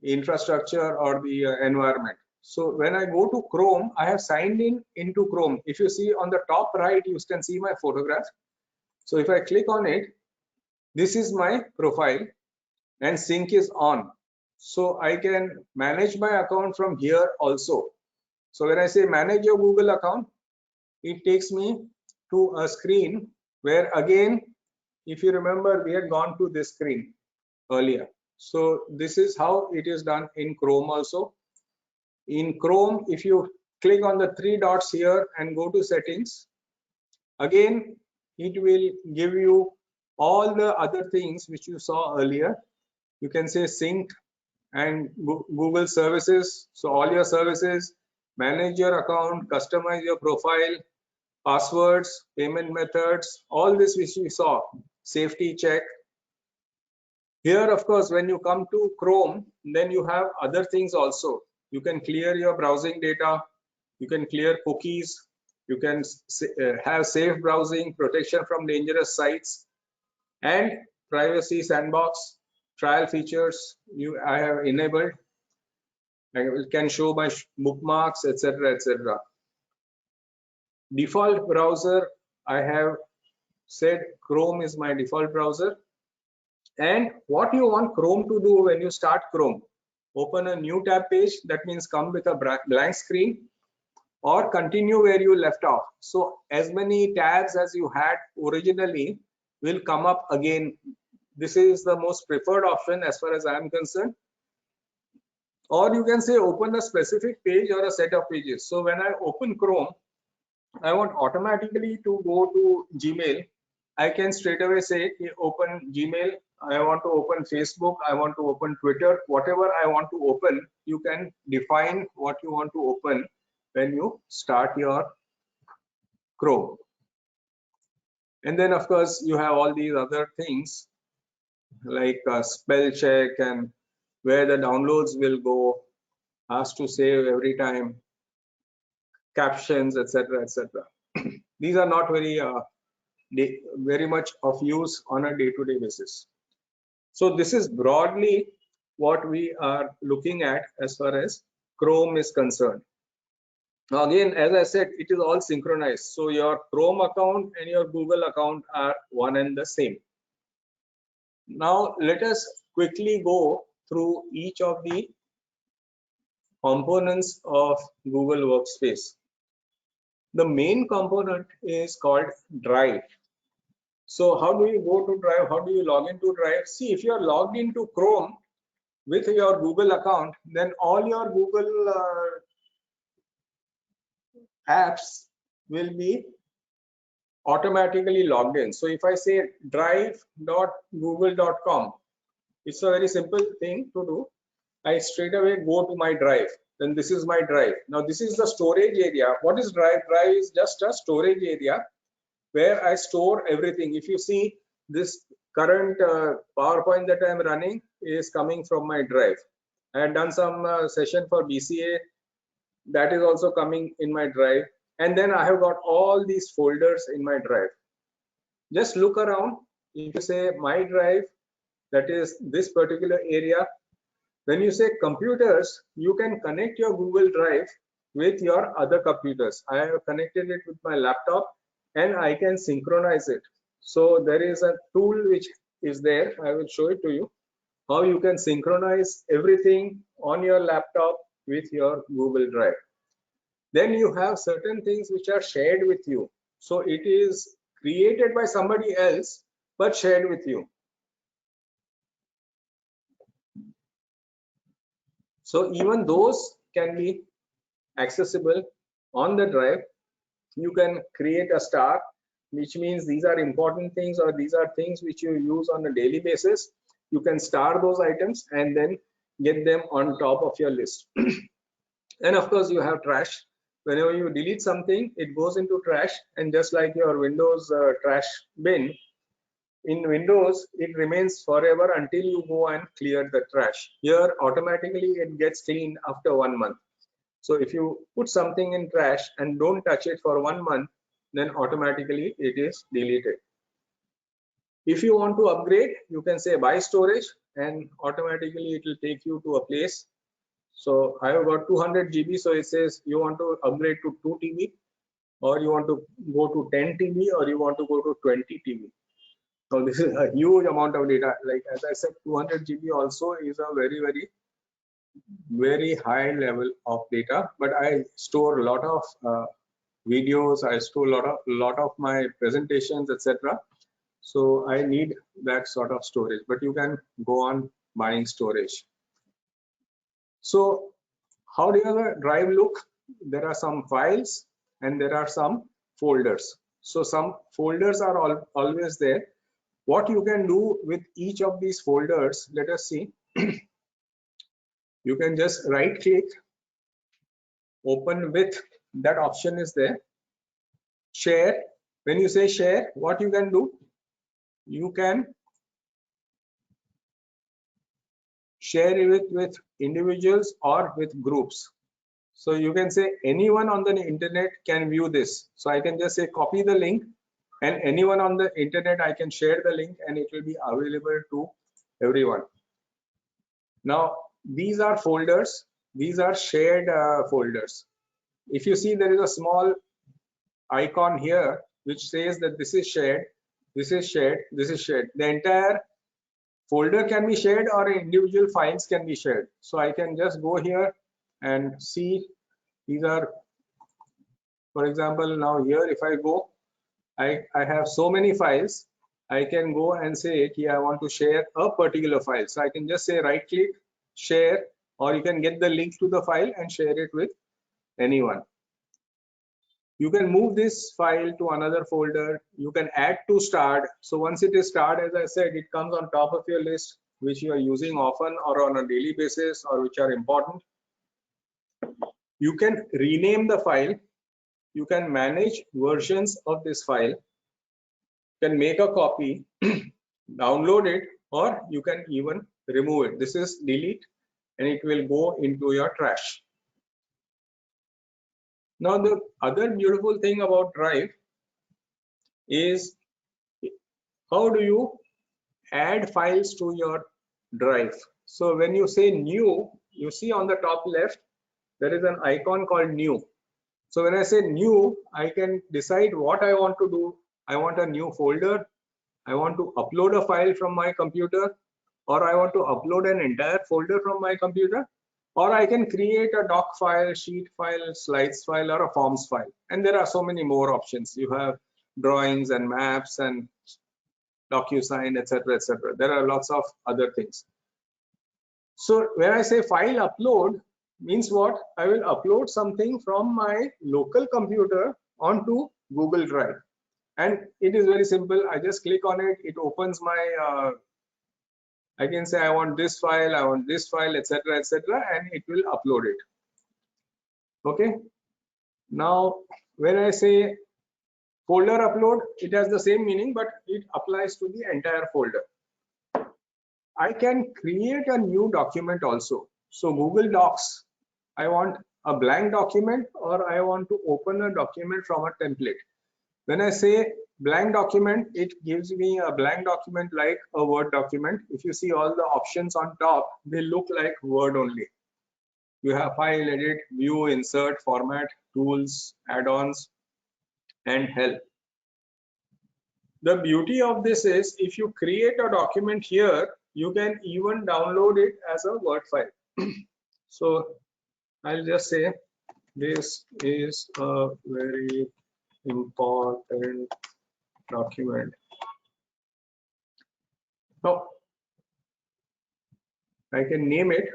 infrastructure or the environment. So when I go to Chrome, I have signed into Chrome. If you see on the top right, you can see my photograph. So if I click on it, this is my profile and sync is on. So I can manage my account from here also. So when I say manage your Google account, it takes me to a screen where again, if you remember, we had gone to this screen earlier. So this is how it is done in Chrome also. In Chrome, if you click on the three dots here and go to settings, again, it will give you all the other things which you saw earlier. You can say sync and Google services. So all your services, manage your account, customize your profile, passwords, payment methods, all this which we saw, safety check. Here, of course, when you come to Chrome, then you have other things also. You can clear your browsing data. You can clear cookies. You can have safe browsing, protection from dangerous sites, and privacy sandbox, trial features I have enabled. I can show my bookmarks, etc., etc. Default browser, I have said Chrome is my default browser. And what you want Chrome to do when you start Chrome, open a new tab page, that means come with a blank screen, or continue where you left off. So as many tabs as you had originally will come up again. This is the most preferred option as far as I am concerned. Or you can say open a specific page or a set of pages. So when I open Chrome, I want automatically to go to Gmail. I can straight away say open Gmail. I want to open Facebook. I want to open Twitter. Whatever I want to open, you can define what you want to open when you start your Chrome. And then, of course, you have all these other things like spell check and where the downloads will go, has to save every time, captions, etc., etc. These are not very much of use on a day-to-day basis. So this is broadly what we are looking at as far as Chrome is concerned. Now again, as I said, it is all synchronized. So your Chrome account and your Google account are one and the same. Now let us quickly go through each of the components of Google Workspace. The main component is called Drive. So how do you go to Drive? How do you log into Drive? See, if you are logged into Chrome with your Google account, then all your Google apps will be automatically logged in. So if I say drive.google.com, it's a very simple thing to do. I straight away go to my Drive. Then this is my Drive. Now this is the storage area. What is Drive? Drive is just a storage area where I store everything. If you see this current PowerPoint that I am running is coming from my Drive. I had done some session for BCA, that is also coming in my Drive. And then I have got all these folders in my Drive. Just look around. If you say my Drive, that is this particular area. When you say computers, you can connect your Google Drive with your other computers. I have connected it with my laptop and I can synchronize it. So there is a tool which is there. I will show it to you how you can synchronize everything on your laptop with your Google Drive. Then you have certain things which are shared with you. So it is created by somebody else but shared with you. So even those can be accessible on the Drive. You can create a star, which means these are important things or these are things which you use on a daily basis. You can star those items and then get them on top of your list. And of course, you have trash. Whenever you delete something, it goes into trash, and just like your Windows trash bin, in Windows, it remains forever until you go and clear the trash. Here, automatically, it gets cleaned after 1 month. So if you put something in trash and don't touch it for 1 month, then automatically it is deleted. If you want to upgrade, you can say buy storage and automatically it will take you to a place. So I have got 200 GB, so it says you want to upgrade to 2 TB, or you want to go to 10 TB, or you want to go to 20 TB. So this is a huge amount of data. Like as I said, 200 GB also is a very high level of data, but I store a lot of videos, I store a lot of my presentations, etc. So I need that sort of storage, but you can go on buying storage. So how does a drive look? There are some files and there are some folders. So some folders are always there. What you can do with each of these folders, let us see. You can just right click, open with, that option is there. Share. When you say share, what you can do? You can share it with individuals or with groups. So you can say anyone on the internet can view this. So I can just say copy the link, and anyone on the internet, I can share the link and it will be available to everyone. Now these are folders. These are shared folders. If you see, there is a small icon here which says that this is shared, this is shared, this is shared. The entire folder can be shared or individual files can be shared. So I can just go here and see, these are, for example, now here if I go, I have so many files. I can go and say, okay, I want to share a particular file. So I can just say right click, share, or you can get the link to the file and share it with anyone. You can move this file to another folder. You can add to start. So once it is started, as I said, it comes on top of your list, which you are using often or on a daily basis, or which are important. You can rename the file. You can manage versions of this file. You can make a copy, download it, or you can even remove it. This is delete, and it will go into your trash. Now, the other beautiful thing about Drive is how do you add files to your Drive. So when you say new, you see on the top left, there is an icon called new. So when I say new, I can decide what I want to do. I want a new folder. I want to upload a file from my computer, or I want to upload an entire folder from my computer, or I can create a doc file, sheet file, slides file, or a forms file. And there are so many more options. You have drawings and maps and DocuSign, etc., etc. There are lots of other things. So when I say file upload, means what? I will upload something from my local computer onto Google Drive. And it is very simple. I just click on it. It opens my, I can say I want this file, etc., etc., and it will upload it. Okay. Now, when I say folder upload, it has the same meaning, but it applies to the entire folder. I can create a new document also. So Google Docs, I want a blank document, or I want to open a document from a template. When I say blank document, it gives me a blank document like a Word document. If you see all the options on top, they look like Word only. You have file, edit, view, insert, format, tools, add-ons, and help. The beauty of this is if you create a document here, you can even download it as a Word file. So I'll just say this is a very important document. Now I can name it.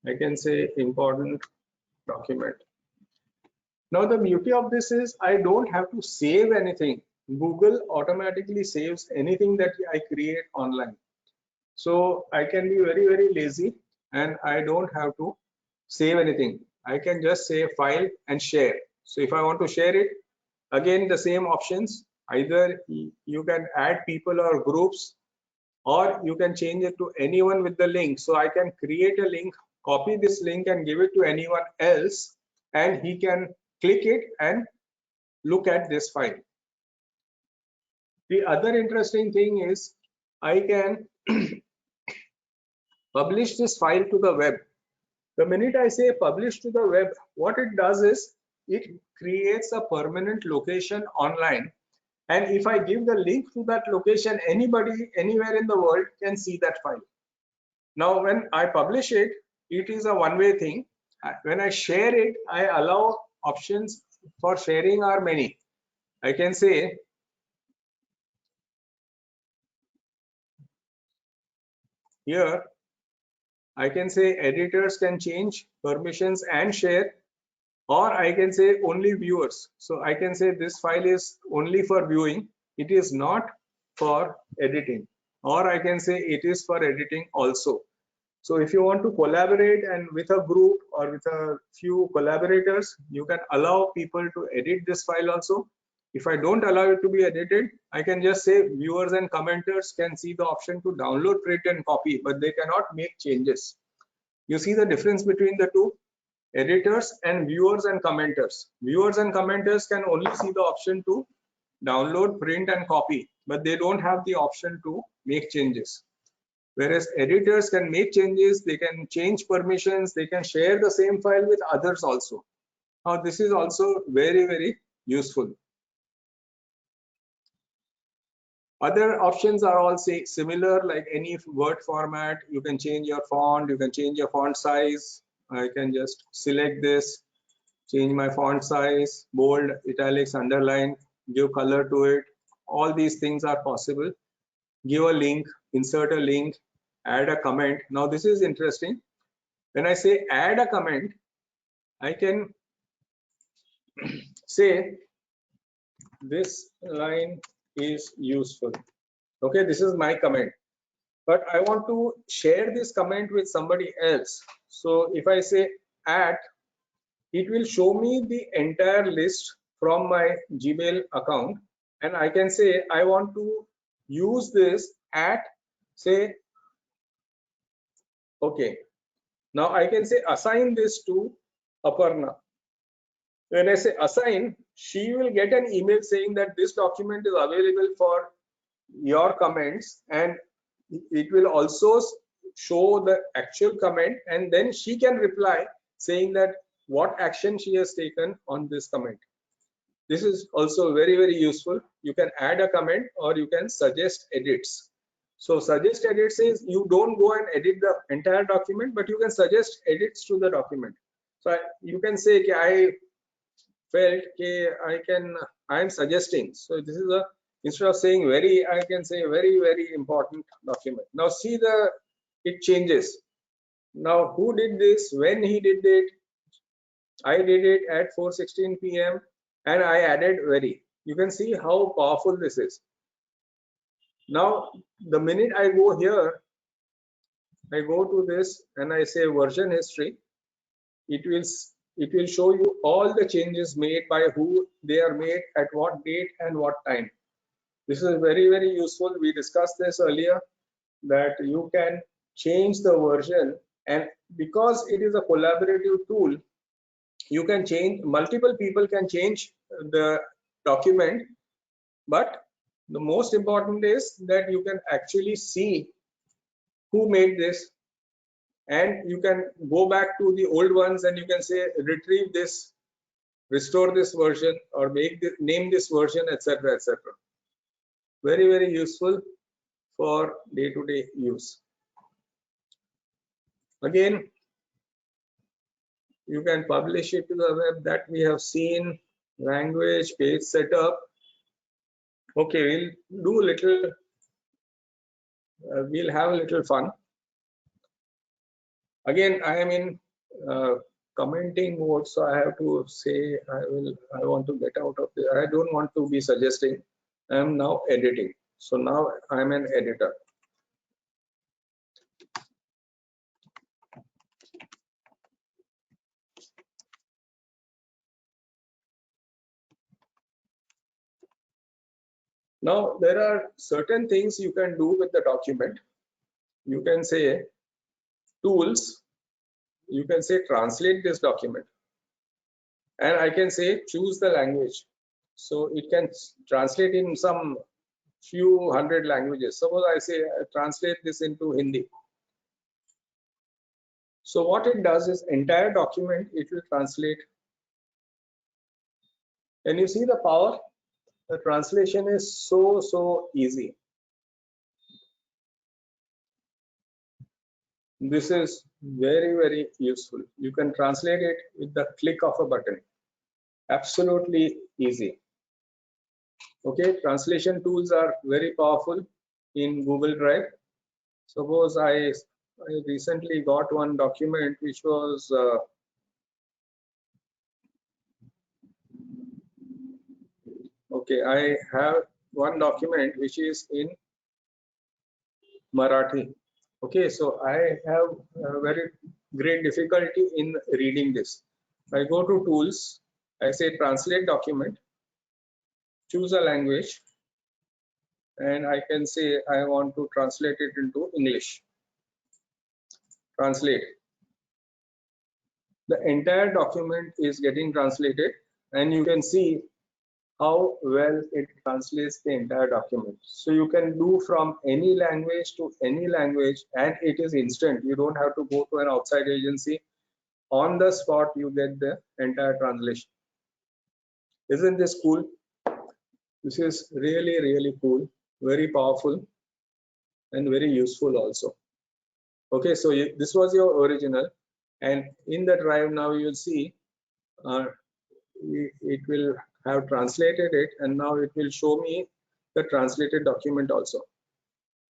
I can say important document. Now the beauty of this is I don't have to save anything. Google automatically saves anything that I create online. So I can be very, very lazy and I don't have to save anything. I can just say file and share. So if I want to share it, again the same options. Either you can add people or groups, or you can change it to anyone with the link. So I can create a link copy this link and give it to anyone else, and he can click it and look at this file. The other interesting thing is I can publish this file to the web. The minute I say publish to the web, what it does is it creates a permanent location online. And if I give the link to that location, anybody anywhere in the world can see that file. Now, when I publish it, it is a one-way thing. When I share it, I allow options for sharing are many. I can say here, I can say editors can change permissions and share, or I can say only viewers. So I can say this file is only for viewing. It is not for editing, or I can say it is for editing also. So if you want to collaborate and with a group or with a few collaborators, you can allow people to edit this file also. If I don't allow it to be edited, I can just say viewers and commenters can see the option to download, print and copy, but they cannot make changes. You see the difference between the two? Editors and viewers and commenters. Viewers and commenters can only see the option to download, print and copy, but they don't have the option to make changes. Whereas editors can make changes, they can change permissions, they can share the same file with others also. Now this is also very, very useful. Other options are all similar, like any Word format. You can change your font, you can change your font size. I can just select this, change my font size, bold, italics, underline, give color to it. All these things are possible. Give a link, insert a link, add a comment. Now this is interesting. When I say add a comment, I can say this line is useful. Okay, this is my comment, but I want to share this comment with somebody else. So if I say add, it will show me the entire list from my Gmail account, and I can say I want to use this at, say, okay. Now I can say assign this to Aparna. When I say assign, she will get an email saying that this document is available for your comments, and it will also show the actual comment, and then she can reply saying that what action she has taken on this comment. This is also very, very useful. You can add a comment or you can suggest edits. So suggest edits is you don't go and edit the entire document, but you can suggest edits to the document. So you can say, I felt I am suggesting. So this is a, instead of saying very, I can say very, very important document. Now see it changes. Now who did this, when he did it? I did it at 4:16 p.m. and I added very. You can see how powerful this is. Now the minute I go here, I go to this and I say version history, it will show you all the changes made by who they are made, at what date and what time. This is very, very useful. We discussed this earlier, that you can change the version, and because it is a collaborative tool, you can change, multiple people can change the document, but the most important is that you can actually see who made this, and you can go back to the old ones and you can say retrieve this, restore this version, or name this version, etc., etc. Very, very useful for day-to-day use. Again, you can publish it to the web, that we have seen. Language, page setup. Okay, we'll do a little, we'll have a little fun. Again, I am in commenting mode, so I have to say I want to get out of there. I don't want to be suggesting. I am now editing. So now I am an editor. Now there are certain things you can do with the document. You can say tools, you can say translate this document, and I can say choose the language. So it can translate in some few hundred languages. Suppose I say translate this into Hindi. So what it does is entire document it will translate. And you see the power? The translation is so easy. This is very useful. You can translate it with the click of a button. Absolutely easy. Okay, translation tools are very powerful in Google Drive. Suppose I recently got one document which was okay, I have one document which is in Marathi. Okay, so I have a very great difficulty in reading this. I go to tools, I say translate document, choose a language, and I can say I want to translate it into English. Translate. The entire document is getting translated, and you can see how well it translates the entire document. So you can do from any language to any language, and it is instant. You don't have to go to an outside agency. On the spot you get the entire translation. Isn't this cool? This is really cool, very powerful, and very useful also. Okay, so this was your original, and in the drive now you'll see it will have translated it, and now it will show me the translated document also.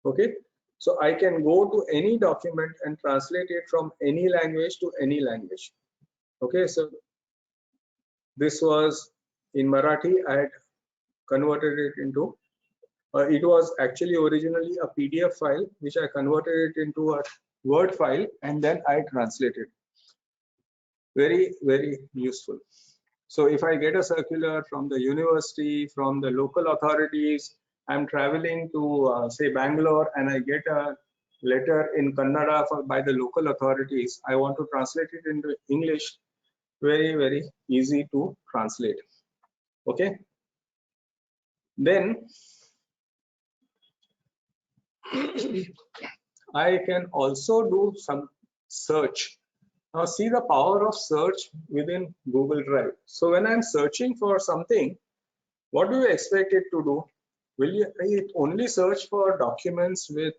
Okay, so I can go to any document and translate it from any language to any language. Okay, so this was in Marathi. I had converted it into it was actually originally a PDF file which I converted it into a Word file, and then I translated. Very useful. So if I get a circular from the university, from the local authorities, I'm traveling to say Bangalore, and I get a letter in Kannada by the local authorities, I want to translate it into English. Very easy to translate. Okay, then I can also do some search. Now see the power of search within Google Drive. So when I'm searching for something, what do you expect it to do? Will it only search for documents with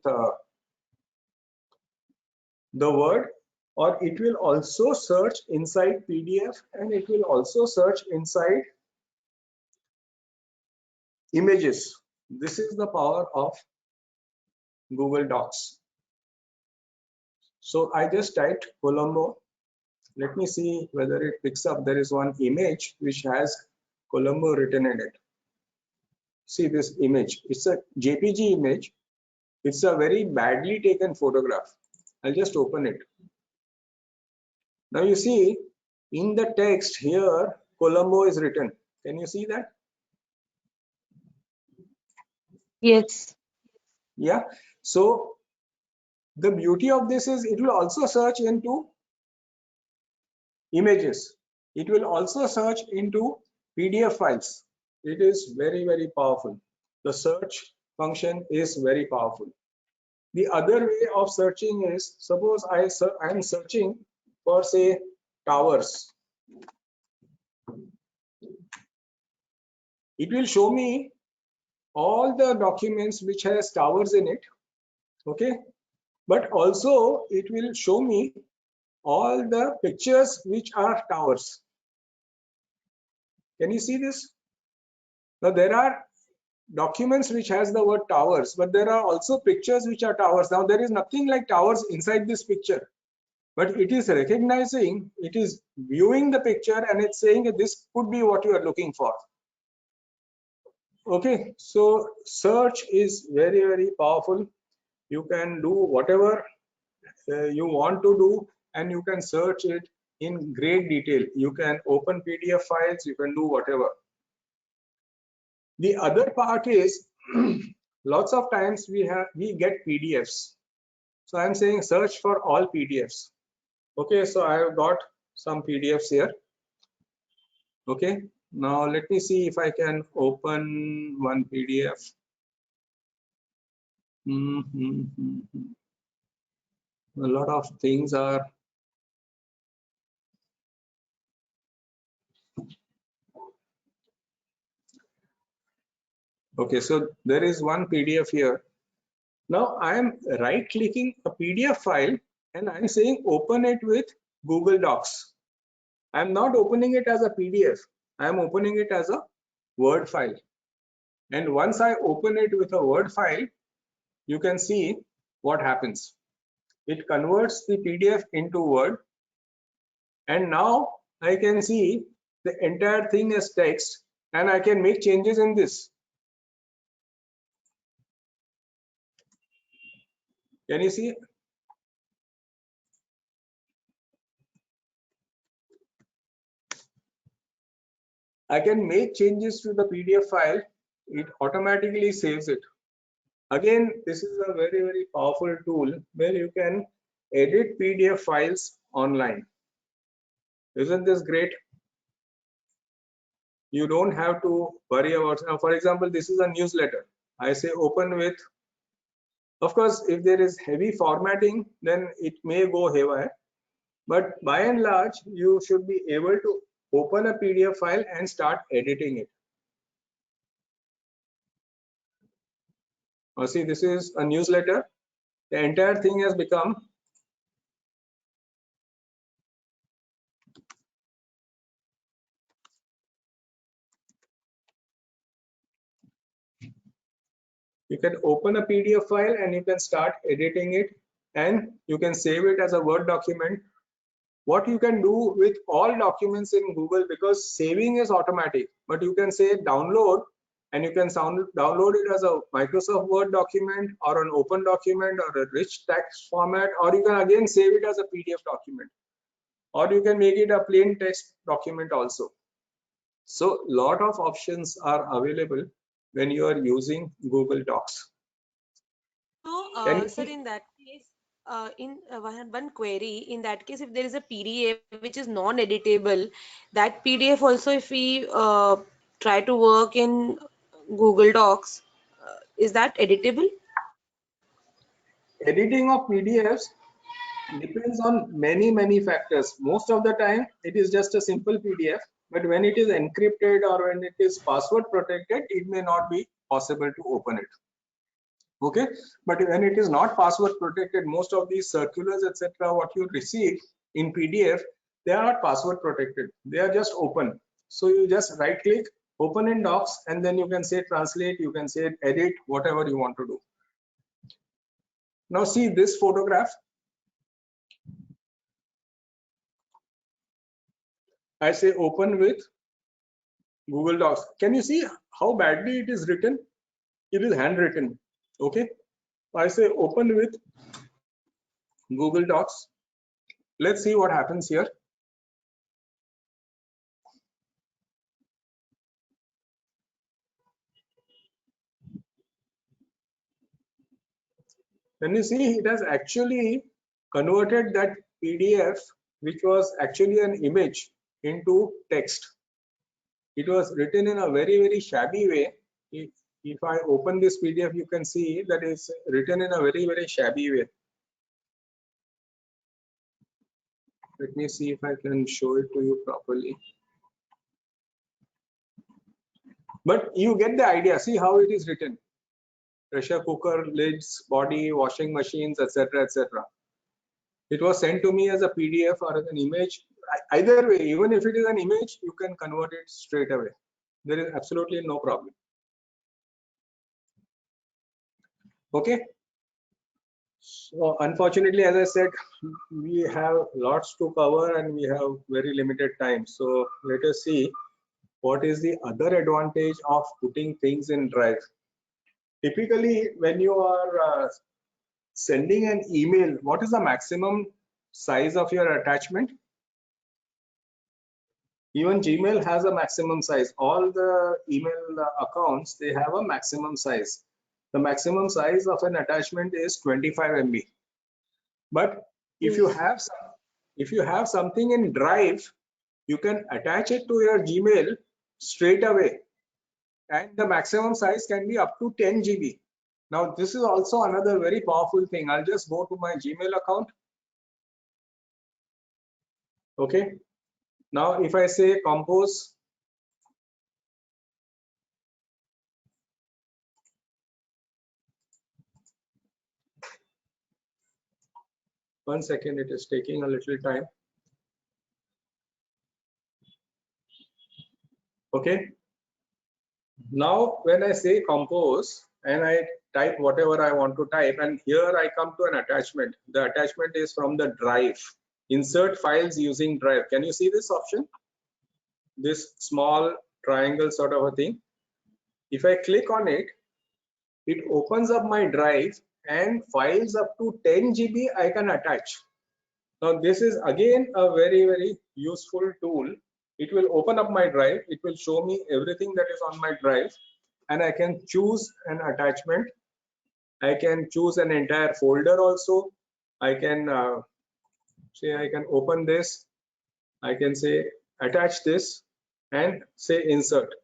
the word, or it will also search inside PDF, and it will also search inside images? This is the power of Google Docs. So I just typed Colombo. Let me see whether it picks up. There is one image which has Colombo written in it. See this image. It's a JPG image. It's a very badly taken photograph. I'll just open it. Now you see in the text here, Colombo is written. Can you see that? Yes. Yeah. So the beauty of this is it will also search into images. It will also search into PDF files. It is very powerful. The search function is very powerful. The other way of searching is, suppose I am searching for say towers. It will show me all the documents which has towers in it. Okay, but also it will show me all the pictures which are towers. Can you see this? Now there are documents which has the word towers, but there are also pictures which are towers. Now there is nothing like towers inside this picture, but it is recognizing, it is viewing the picture, and it's saying that this could be what you are looking for. Okay, so search is very powerful. You can do whatever you want to do, and you can search it in great detail. You can open PDF files, you can do whatever. The other part is lots of times we get PDFs. So I'm saying search for all PDFs. Okay, so I have got some PDFs here. Okay, now let me see if I can open one PDF. A lot of things are. Okay, so there is one PDF here. Now I am right clicking a PDF file and I'm saying open it with Google Docs. I'm not opening it as a PDF. I'm opening it as a Word file. And once I open it with a Word file, you can see what happens. It converts the PDF into Word. And now I can see the entire thing as text and I can make changes in this. Can you see? I can make changes to the PDF file. It automatically saves it. Again, this is a very, very powerful tool where you can edit PDF files online. Isn't this great? You don't have to worry about, now, for example, this is a newsletter. I say open with, of course, if there is heavy formatting, then it may go haywire. But by and large, you should be able to open a PDF file and start editing it. Now see, this is a newsletter. The entire thing has become you can open a PDF file and you can start editing it and you can save it as a Word document. What you can do with all documents in Google, because saving is automatic, but you can say download and you can download it as a Microsoft Word document or an open document or a rich text format, or you can again save it as a PDF document, or you can make it a plain text document also. So lot of options are available when you are using Google Docs. So, sir, in that case, one query, in that case, if there is a PDF which is non-editable, that PDF also, if we try to work in Google Docs, is that editable? Editing of PDFs depends on many factors. Most of the time, it is just a simple PDF, but when it is encrypted or when it is password protected, it may not be possible to open it. Okay, but when it is not password protected, most of these circulars, etc., what you receive in PDF, they are not password protected. They are just open. So you just right click, open in Docs, and then you can say translate, you can say edit, whatever you want to do. Now see this photograph. I say open with Google Docs. Can you see how badly it is written? It is handwritten. Okay. I say open with Google Docs. Let's see what happens here. Can you see it has actually converted that PDF, which was actually an image, into text. It was written in a very shabby way. If I open this PDF, you can see that it's written in a very shabby way. Let me see if I can show it to you properly. But you get the idea. See how it is written. Pressure cooker, lids, body, washing machines, etc. etc. It was sent to me as a PDF or as an image. Either way, even if it is an image, you can convert it straight away. There is absolutely no problem. Okay. So unfortunately, as I said, we have lots to cover and we have very limited time. So let us see what is the other advantage of putting things in Drive. Typically, when you are sending an email, what is the maximum size of your attachment? Even Gmail has a maximum size. All the email accounts, they have a maximum size. The maximum size of an attachment is 25 MB. But if you have if you have something in Drive, you can attach it to your Gmail straight away, and the maximum size can be up to 10 GB. Now, this is also another very powerful thing. I'll just go to my Gmail account. Okay. Now, if I say compose, one second, it is taking a little time. Okay. Now, when I say compose and I type whatever I want to type, and here I come to an attachment. The attachment is from the Drive. Insert files using Drive. Can you see this option? This small triangle sort of a thing. If I click on it, it opens up my Drive, and files up to 10 GB I can attach. Now, this is again a very, very useful tool. It will open up my Drive. It will show me everything that is on my Drive, and I can choose an attachment. I can choose an entire folder also. I can say I can open this. I can say attach this and say insert.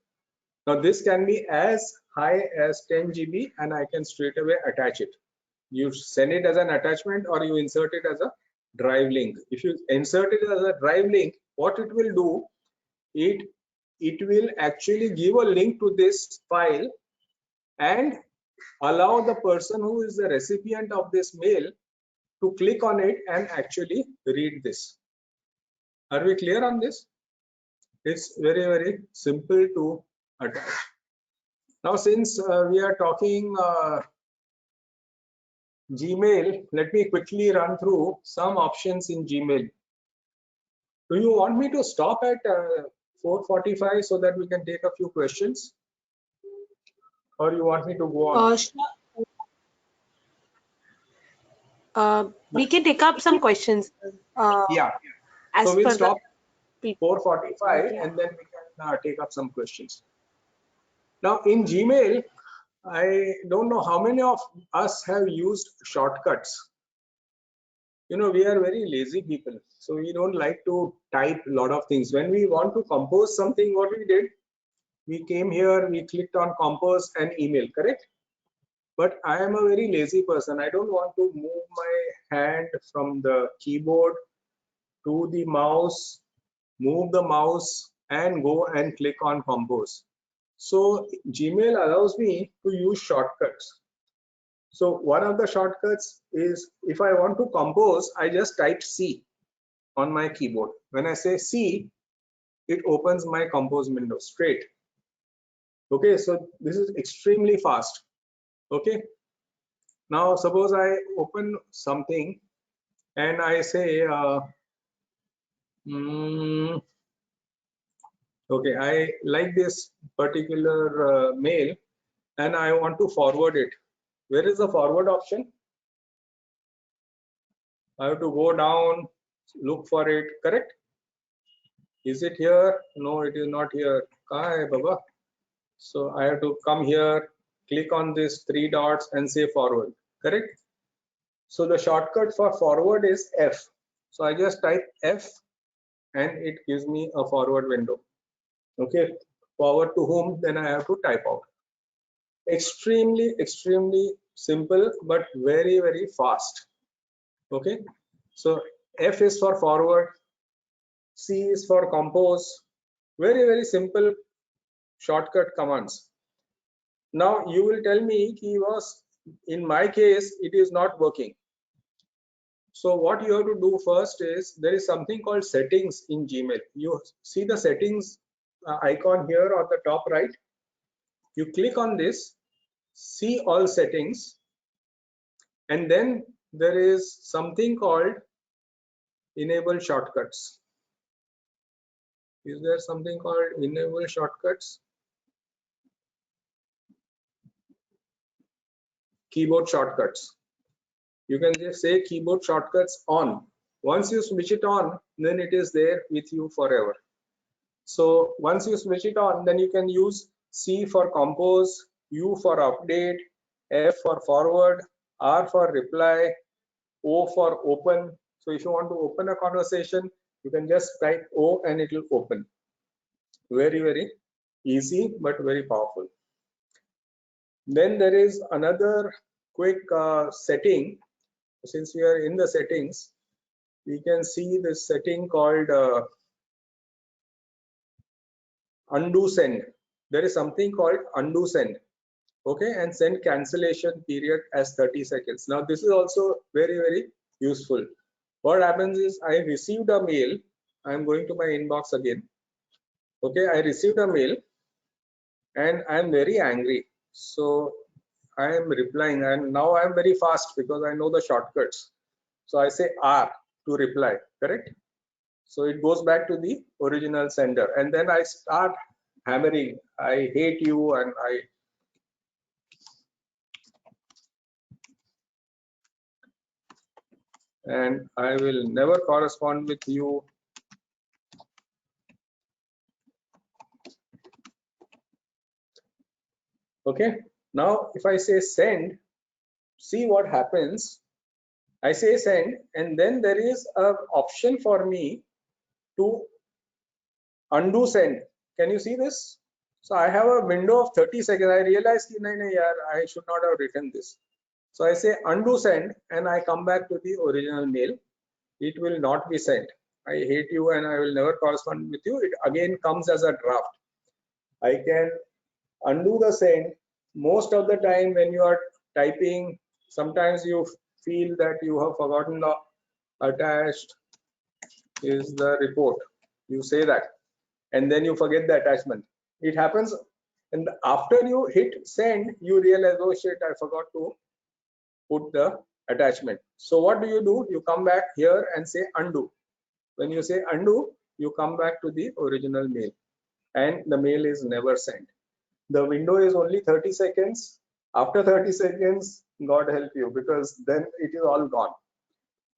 Now, this can be as high as 10 GB, and I can straight away attach it. You send it as an attachment or you insert it as a Drive link. If you insert it as a Drive link, what it will do, it will actually give a link to this file and allow the person who is the recipient of this mail to click on it and actually read this. Are we clear on this? It's very, very simple to attach. Now, since we are talking Gmail, let me quickly run through some options in Gmail. Do you want me to stop at 4:45 so that we can take a few questions? Or you want me to go on? We can take up some questions. Yeah. As So we'll per stop the 4:45 and then we can take up some questions. Now, in Gmail, I don't know how many of us have used shortcuts. You know, we are very lazy people, so we don't like to type a lot of things. When we want to compose something, what we did, we came here, we clicked on compose and email, correct? But I am a very lazy person. I don't want to move my hand from the keyboard to the mouse, move the mouse and go and click on compose. So Gmail allows me to use shortcuts. So one of the shortcuts is, if I want to compose, I just type C on my keyboard. When I say C, it opens my compose window straight. Okay, so this is extremely fast. Okay, now suppose I open something and I say okay, I like this particular mail and I want to forward it. Where is the forward option? I have to go down, look for it, correct? Is it here? No, it is not here. Kahan hai, Baba? So I have to come here, click on these 3 dots and say forward, correct? So the shortcut for forward is F. So I just type F and it gives me a forward window. Okay, forward to whom, then I have to type out. Extremely, extremely simple, but very, very fast. Okay, so F is for forward, C is for compose. Very, very simple shortcut commands. Now you will tell me, in my case, it is not working. So what you have to do first is, there is something called settings in Gmail. You see the settings icon here on the top right. You click on this, see all settings, and then there is something called enable shortcuts. Is there something called enable shortcuts? Keyboard shortcuts. You can just say keyboard shortcuts on. Once you switch it on, then it is there with you forever. So once you switch it on, then you can use C for compose, U for update, F for forward, R for reply, O for open, So if you want to open a conversation, you can just type O and it will open. Very, very easy, but very powerful. Then there is another quick setting. Since we are in the settings, we can see this setting called undo send. There is something called undo send. Okay, and send cancellation period as 30 seconds. Now this is also very, very useful. What happens is I received a mail. I'm going to my inbox again. Okay, I received a mail and I'm very angry. So I am replying, and now I'm very fast because I know the shortcuts. So I say R to reply, correct? So it goes back to the original sender, and then I start hammering, I hate you, and I will never correspond with you. Okay, now if I say send, see what happens. I say send, and then there is an option for me to undo send. Can you see this? So I have a window of 30 seconds. I realized I should not have written this. So I say undo send, and I come back to the original mail. It will not be sent. I hate you and I will never correspond with you. It again comes as a draft. I can undo the send. Most of the time when you are typing, sometimes you feel that you have forgotten the attached is the report. You say that, and then you forget the attachment. It happens, and after you hit send, you realize, oh shit, I forgot to put the attachment. So what do? You come back here and say undo. When you say undo, you come back to the original mail, and the mail is never sent. The window is only 30 seconds. After 30 seconds, God help you, because then it is all gone.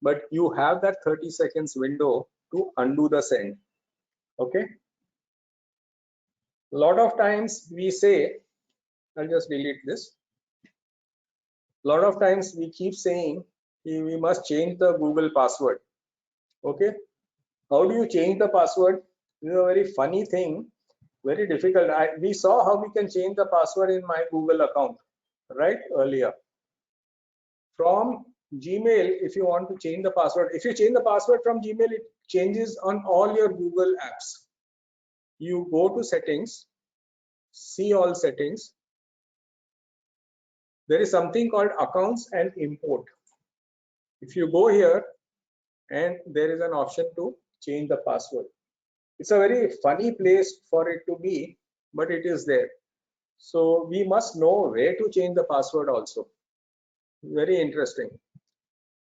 But you have that 30 seconds window to undo the send. Okay. A lot of times we say, I'll just delete this. A lot of times we keep saying we must change the Google password. Okay. How do you change the password? This is a very funny thing, very difficult. We saw how we can change the password in my Google account, right, earlier. From Gmail, if you want to change the password, if you change the password from Gmail, it changes on all your Google apps. You go to settings, see all settings. There is something called accounts and import. If you go here, and there is an option to change the password. It's a very funny place for it to be, but it is there. So we must know where to change the password also. Very interesting.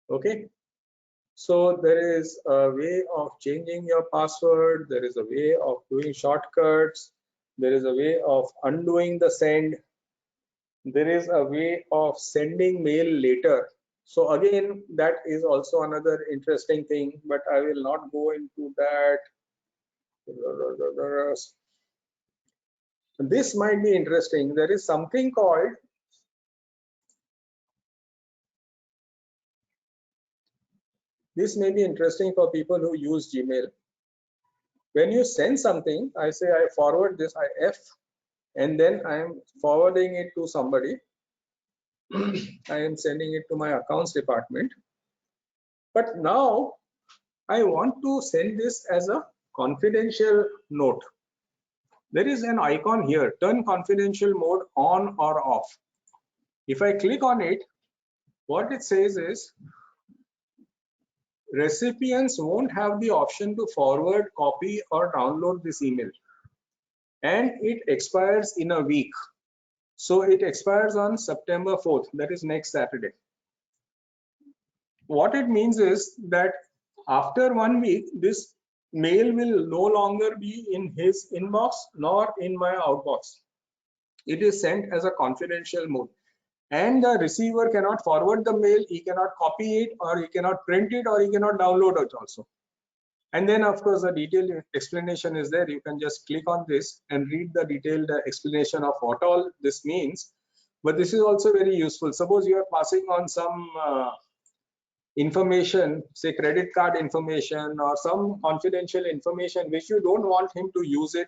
Okay. So there is a way of changing your password. There is a way of doing shortcuts. There is a way of undoing the send. There is a way of sending mail later. So again, that is also another interesting thing, but I will not go into that. This might be interesting. There is something called this may be interesting for people who use Gmail. When you send something, I say I forward this, I F, and then I am forwarding it to somebody. I am sending it to my accounts department. But now I want to send this as a confidential note. There is an icon here, turn confidential mode on or off. If I click on it, what it says is recipients won't have the option to forward, copy, or download this email. And it expires in a week. So it expires on September 4th, that is next Saturday. What it means is that after 1 week, this mail will no longer be in his inbox nor in my outbox. It is sent as a confidential mode, and the receiver cannot forward the mail, he cannot copy it, or he cannot print it, or he cannot download it also. And then of course the detailed explanation is there. You can just click on this and read the detailed explanation of what all this means. But this is also very useful. Suppose you are passing on some information, say credit card information or some confidential information which you don't want him to use it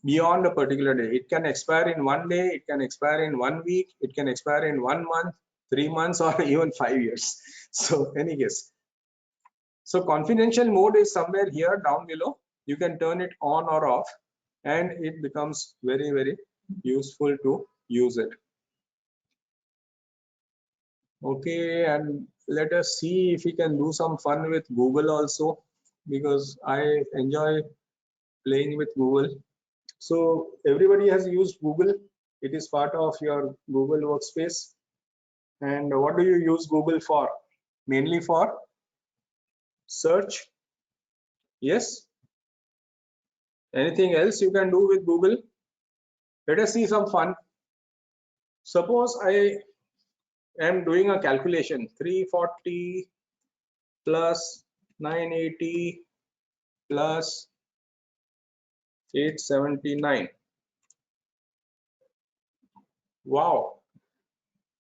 beyond a particular day. It can expire in 1 day, it can expire in 1 week, it can expire in 1 month, 3 months, or even 5 years. So any guess. So confidential mode is somewhere here down below. You can turn it on or off and it becomes very, very useful to use it. Okay, and let us see if we can do some fun with Google also, because I enjoy playing with Google. So everybody has used Google. It is part of your Google workspace. And what do you use Google for? Mainly for search. Yes. Anything else you can do with Google? Let us see some fun. Suppose I am doing a calculation, 340 plus 980 plus 879. Wow,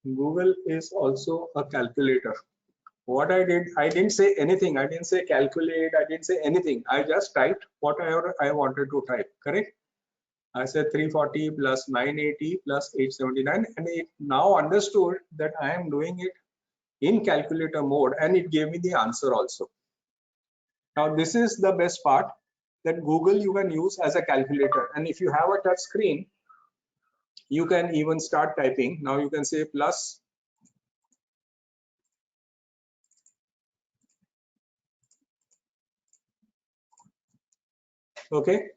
Google is also a calculator. What I did, I didn't say anything. I didn't say calculate. I didn't say anything. I just typed whatever I wanted to type, correct? I said 340 plus 980 plus 879, and it now understood that I am doing it in calculator mode, and it gave me the answer also. Now this is the best part, that Google you can use as a calculator, and if you have a touch screen, you can even start typing. Now you can say plus okay,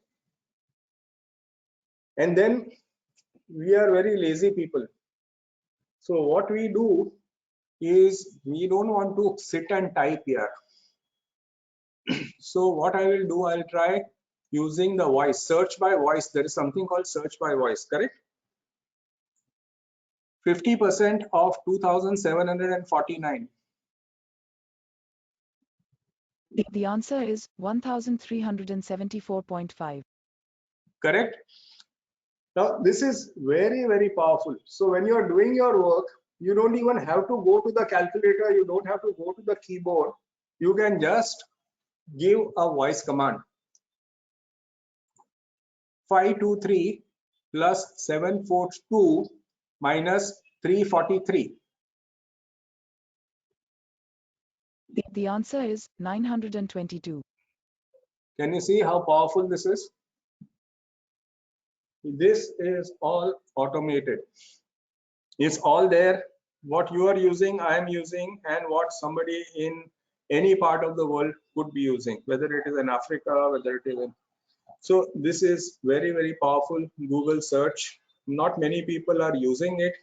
and then we are very lazy people. So what we do is we don't want to sit and type here. So what I will do, I'll try using the voice, search by voice. There is something called search by voice, correct? 50% of 2749. The answer is 1374.5. Correct? Now this is very, very powerful. So when you are doing your work, you don't even have to go to the calculator, you don't have to go to the keyboard. You can just give a voice command. 523 plus 742 minus 343. The answer is 922. Can you see how powerful this is? This is all automated. It's all there. What you are using, I am using, and what somebody in any part of the world could be using, whether it is in Africa, whether it is in. So this is very, very powerful Google search. Not many people are using it.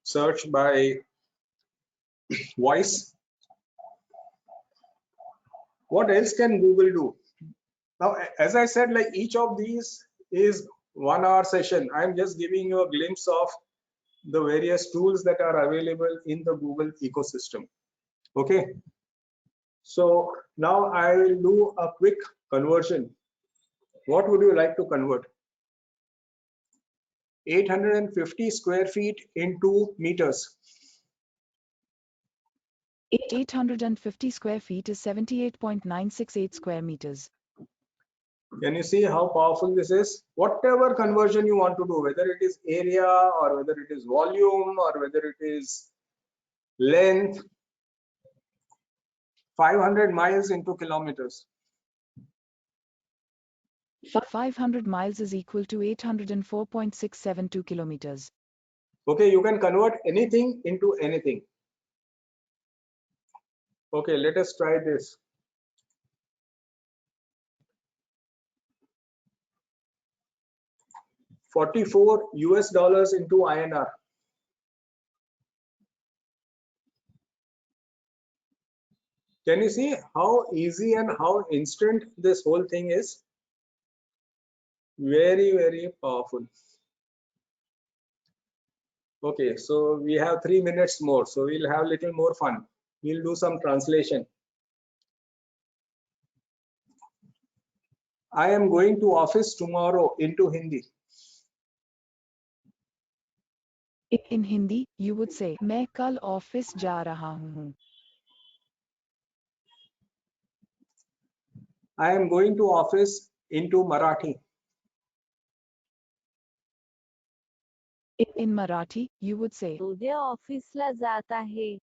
Search by voice. What else can Google do? Now, as I said, like each of these is 1 hour session. I'm just giving you a glimpse of the various tools that are available in the Google ecosystem. Okay. So now I will do a quick conversion. What would you like to convert? 850 square feet into meters. 850 square feet is 78.968 square meters. Can you see how powerful this is? Whatever conversion you want to do, whether it is area or whether it is volume or whether it is length, 500 miles into kilometers. 500 miles is equal to 804.672 kilometers. Okay, you can convert anything into anything. Okay, let us try this. $44 US into INR. Can you see how easy and how instant this whole thing is? Very, very powerful. Okay, so we have 3 minutes more, so we'll have a little more fun. We'll do some translation. I am going to office tomorrow into Hindi. In Hindi, you would say, मैं कल office जा रहा हूँ. I am going to office into Marathi. In Marathi, you would say, उद्या ऑफिसला जात आहे.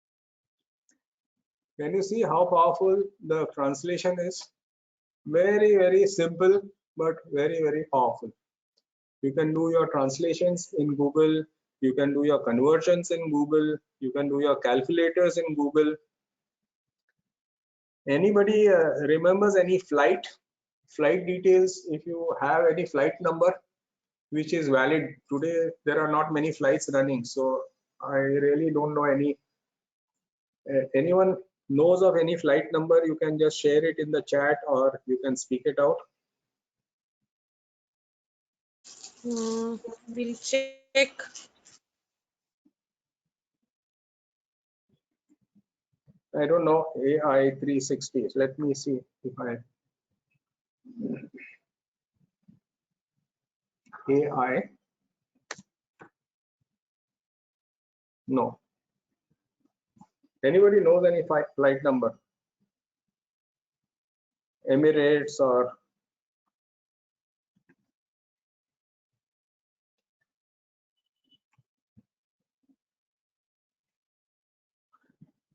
Can you see how powerful the translation is? Very, very simple, but very, very powerful. You can do your translations in Google. You can do your conversions in Google. You can do your calculators in Google. Anybody remembers any flight details? If you have any flight number which is valid today, there are not many flights running, so I really don't know any. Anyone knows of any flight number? You can just share it in the chat, or you can speak it out. We'll check. I don't know. AI 360. Let me see if I AI. No. Anybody knows any flight number? Emirates or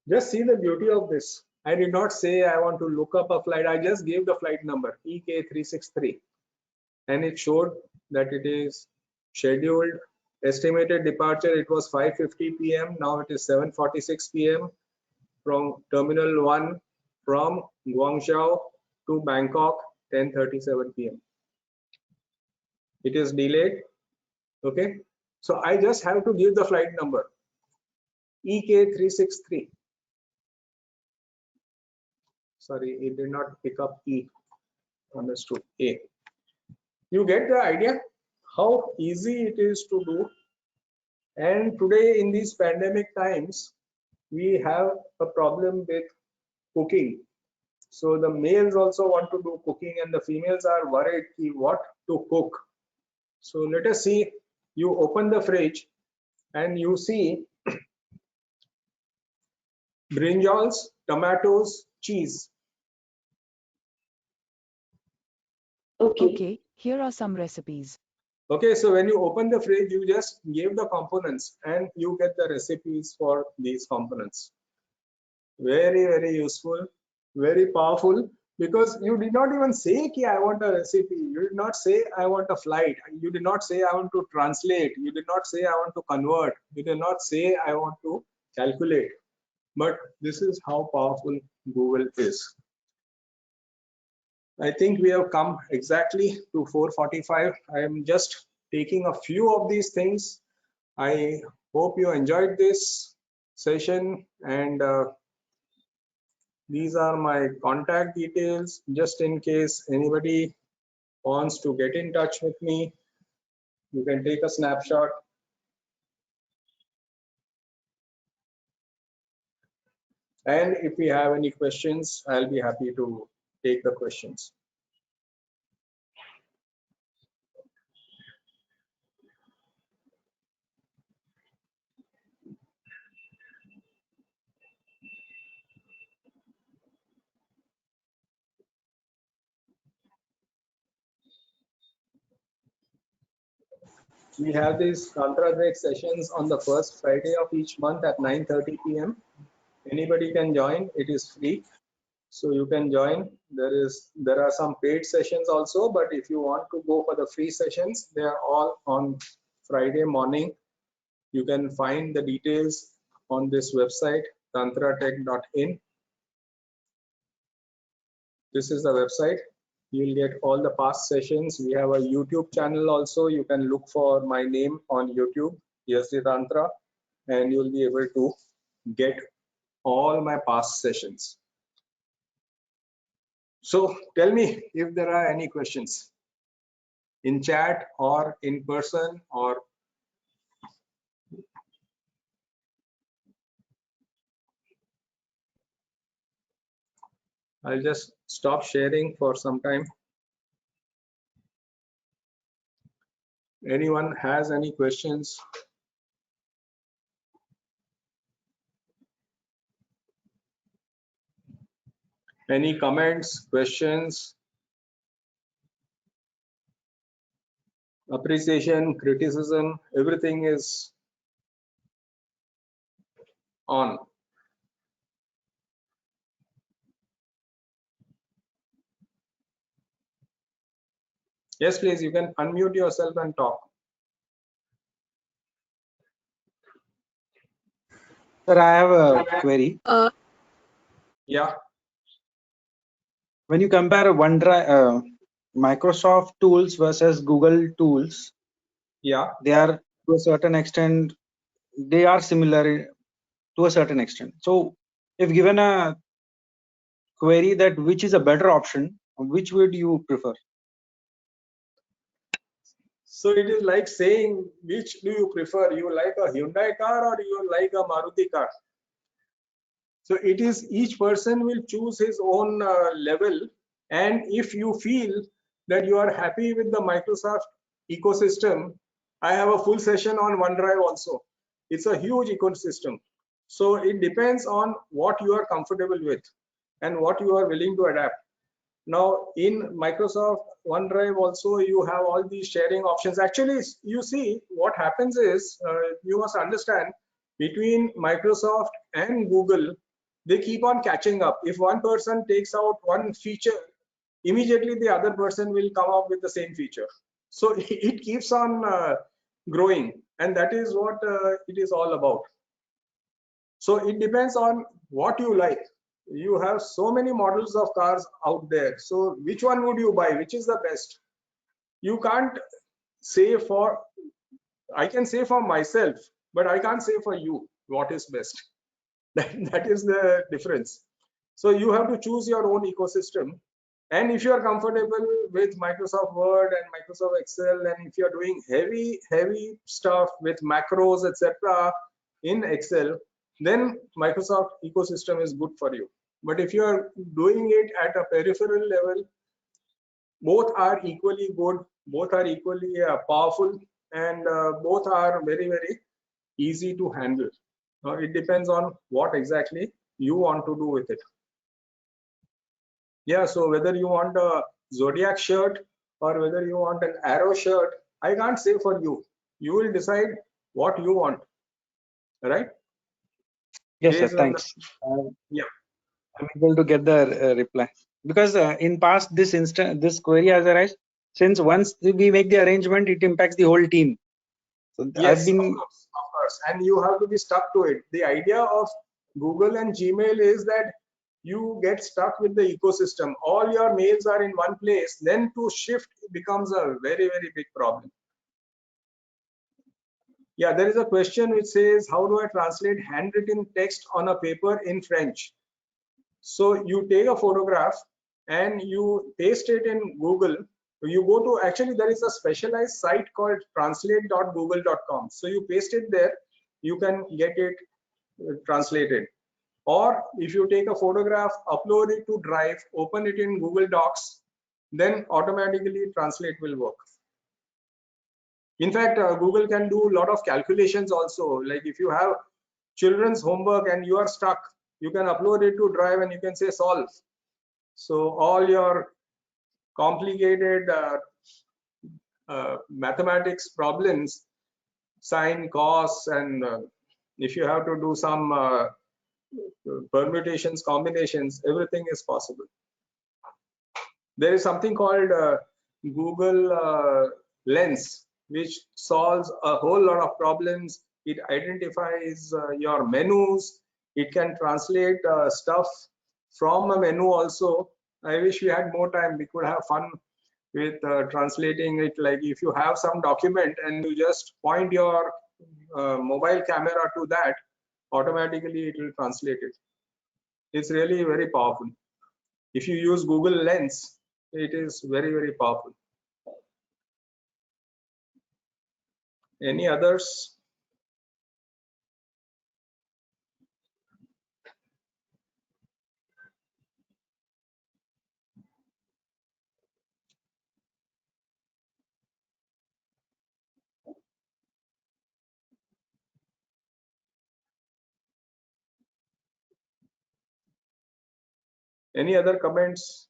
just see the beauty of this. I did not say I want to look up a flight. I just gave the flight number EK363, and it showed that it is scheduled. Estimated departure, it was 5:50 p.m. Now it is 7:46 p.m. from Terminal 1 from Guangzhou to Bangkok, 10:37 p.m. It is delayed. Okay, so I just have to give the flight number EK363. Sorry, it did not pick up E. Understood. A. You get the idea how easy it is to do. And today in these pandemic times, we have a problem with cooking. So the males also want to do cooking, and the females are worried what to cook. So let us see. You open the fridge and you see brinjals, tomatoes, cheese. okay, here are some recipes. Okay, so when you open the fridge, you just give the components and you get the recipes for these components. Very, very useful, very powerful, because you did not even say ki I want a recipe. You did not say I want a flight. You did not say I want to translate. You did not say I want to convert. You did not say I want to calculate. But this is how powerful Google is. I think we have come exactly to 4:45. I am just taking a few of these things. I hope you enjoyed this session, and these are my contact details, just in case anybody wants to get in touch with me. You can take a snapshot. And if we have any questions, I'll be happy to take the questions. We have these Tantra Break sessions on the first Friday of each month at 9:30 p.m. Anybody can join. It is free, so you can join. There are some paid sessions also, but if you want to go for the free sessions, they are all on Friday morning. You can find the details on this website, tantratech.in. This is the website. You'll get all the past sessions. We have a YouTube channel also. You can look for my name on YouTube, Yazdi Tantra, and you'll be able to get all my past sessions. So tell me if there are any questions in chat or in person, or I'll just stop sharing for some time. Anyone has any questions? Any comments, questions? appreciation, criticism, everything is on. Yes, please, you can unmute yourself and talk. Sir, I have a query. Yeah. When you compare OneDrive, Microsoft tools versus Google tools, Yeah. they are to a certain extent, they are similar to a certain extent. So if given a query that which is a better option, which would you prefer? So it is like saying, which do you prefer? You like a Hyundai car or you like a Maruti car? So it is each person will choose his own level. And if you feel that you are happy with the Microsoft ecosystem, I have a full session on OneDrive also. It's a huge ecosystem. So it depends on what you are comfortable with and what you are willing to adapt. Now in Microsoft OneDrive also you have all these sharing options. Actually, you see what happens is you must understand between Microsoft and Google, they keep on catching up. If one person takes out one feature, immediately the other person will come up with the same feature. So it keeps on growing, and that is what it is all about. So it depends on what you like. You have so many models of cars out there. So which one would you buy? Which is the best? You can't say for, I can say for myself, but I can't say for you what is best. That is the difference. So you have to choose your own ecosystem. And if you are comfortable with Microsoft Word and Microsoft Excel, and if you are doing heavy stuff with macros, etc. in Excel, then Microsoft ecosystem is good for you. But if you are doing it at a peripheral level, both are equally good, both are equally powerful, and both are very easy to handle. It depends on what exactly you want to do with it. Yeah, so whether you want a Zodiac shirt or whether you want an Arrow shirt, I can't say for you. You will decide what you want, right? Yes, sir. Based on the, Thanks. yeah. I'm able to get the reply because in past this query has arisen since once we make the arrangement, it impacts the whole team. So Yes, I've been of course, and you have to be stuck to it. The idea of Google and Gmail is that you get stuck with the ecosystem. All your mails are in one place. Then to shift becomes a very big problem. Yeah, there is a question which says, how do I translate handwritten text on a paper in French? So you take a photograph and you paste it in Google. You go to, actually there is a specialized site called translate.google.com. So you paste it there, you can get it translated. Or if you take a photograph, upload it to Drive, open it in Google Docs, then automatically translate will work. In fact, Google can do a lot of calculations also. Like if you have children's homework and you are stuck, you can upload it to Drive and you can say solve. So all your complicated mathematics problems, sine, cos, and if you have to do some permutations, combinations, everything is possible. There is something called Google Lens, which solves a whole lot of problems. It identifies your menus. It can translate stuff from a menu also. I wish we had more time. We could have fun with translating it. Like if you have some document and you just point your mobile camera to that, automatically it will translate it. It's really very powerful. If you use Google Lens, it is very powerful. Any others? Any other comments?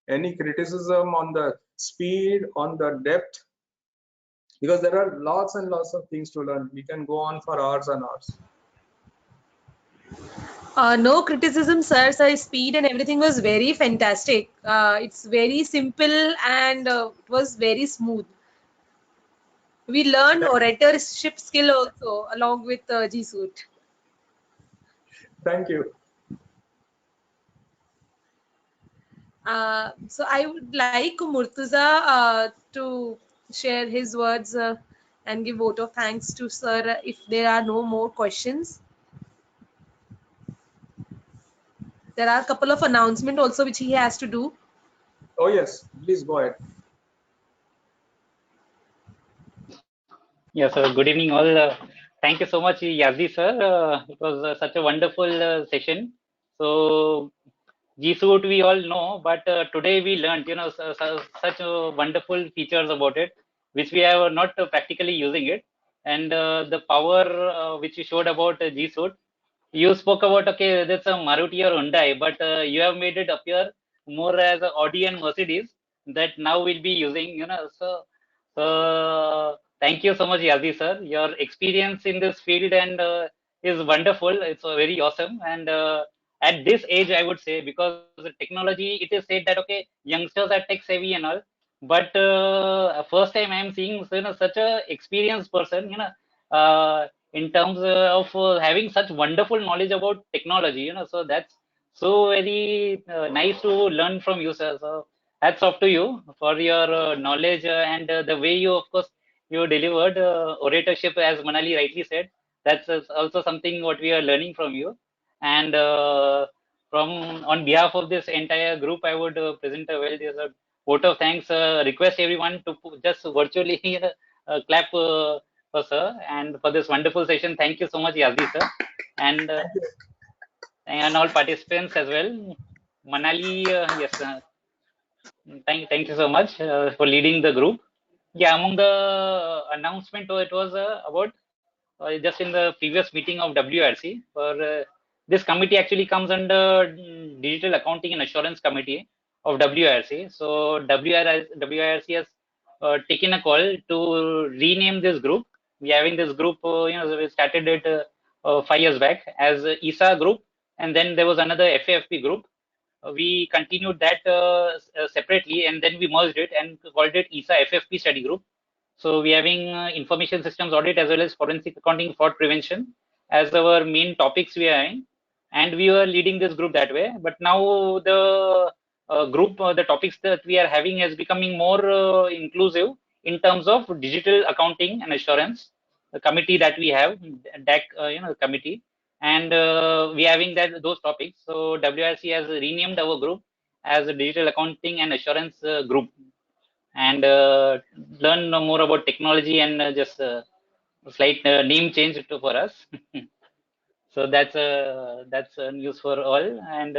Any criticism on the speed, on the depth, because there are lots and lots of things to learn. We can go on for hours and hours. No criticism, sir. Sir, speed and everything was very fantastic. It's very simple and it was very smooth. We learned oratorship skill also along with G Suite. Thank you. So I would like Murtuza to share his words and give vote of thanks to sir if there are no more questions. There are a couple of announcements also which he has to do. Oh yes, please go ahead. Yes, sir. Good evening, all. Thank you so much, Yazdi sir. It was such a wonderful session. So, G Suite we all know, but today we learned, such wonderful features about it, which we are not practically using it, and the power which you showed about G Suite. You spoke about, okay, that's a Maruti or Hyundai, but you have made it appear more as a Audi and Mercedes that now we'll be using. So thank you so much, Yazi sir. Your experience in this field and is wonderful. It's very awesome. And at this age, I would say, because the technology, it is said that, okay, youngsters are tech savvy and all, but first time I'm seeing, such a experienced person, in terms of having such wonderful knowledge about technology. So that's so very nice to learn from you, sir. So hats off to you for your knowledge and the way you, of course, you delivered oratorship, as Manali rightly said. That's also something what we are learning from you. And from on behalf of this entire group, I would present a vote of thanks. Request everyone to just virtually clap for sir and for this wonderful session. Thank you so much, Yazdi sir, and all participants as well. Manali, yes, thank you so much for leading the group. Yeah, among the announcement, it was about just in the previous meeting of WRC. For this committee actually comes under Digital Accounting and Assurance Committee of WRC. So WRC has taken a call to rename this group. We're having this group, we started it 5 years back as ESA group, and then there was another FAFP group. We continued that separately, and then we merged it and called it ESA FFP study group. So we're having information systems audit as well as forensic accounting fraud prevention as our main topics we are having, and we were leading this group that way. But now the group, the topics that we are having is becoming more inclusive in terms of digital accounting and assurance. The committee that we have, DAC, committee, and we are having those topics. So WRC has renamed our group as a digital accounting and assurance group, and learn more about technology and just slight name change for us. So that's news for all, and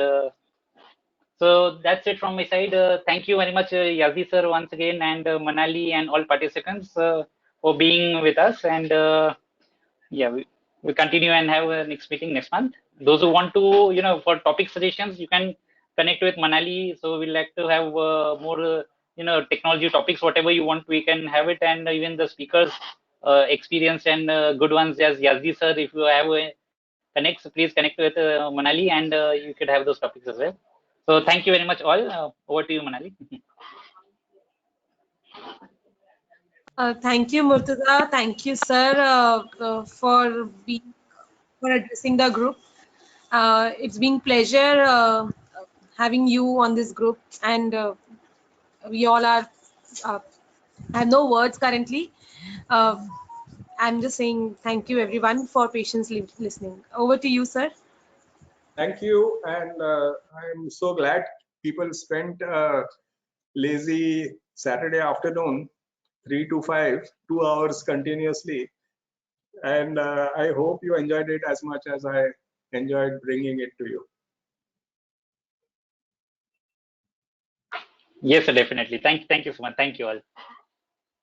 so that's it from my side. Thank you very much, Yazdi sir, once again, and Manali and all participants for being with us. And yeah, we continue and have a next meeting next month. Those who want to, for topic suggestions, you can connect with Manali. So we like to have more, technology topics, whatever you want, we can have it. And even the speakers, experienced and good ones as Yazdi sir, if you have connects, please connect with Manali, and you could have those topics as well. So thank you very much all. Over to you, Manali. Thank you, Murtuza. Thank you, sir, for addressing the group. It's been pleasure having you on this group, and we all are. I have no words currently. I'm just saying thank you, everyone, for patiently listening. Over to you, sir. Thank you, and I'm so glad people spent lazy Saturday afternoon, 3 to 5, 2 hours continuously, and I hope you enjoyed it as much as I enjoyed bringing it to you. Yes, sir, definitely. Thank you so much. Thank you all.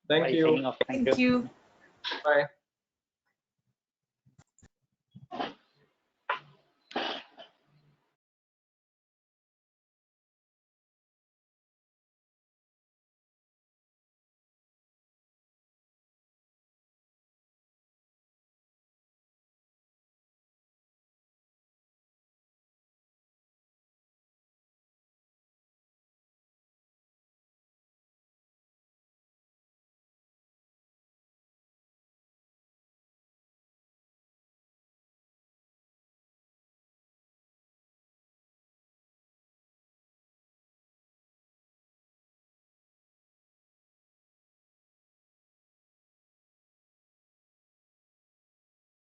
Thank Bye, you. signing off. Thank you. You. Bye.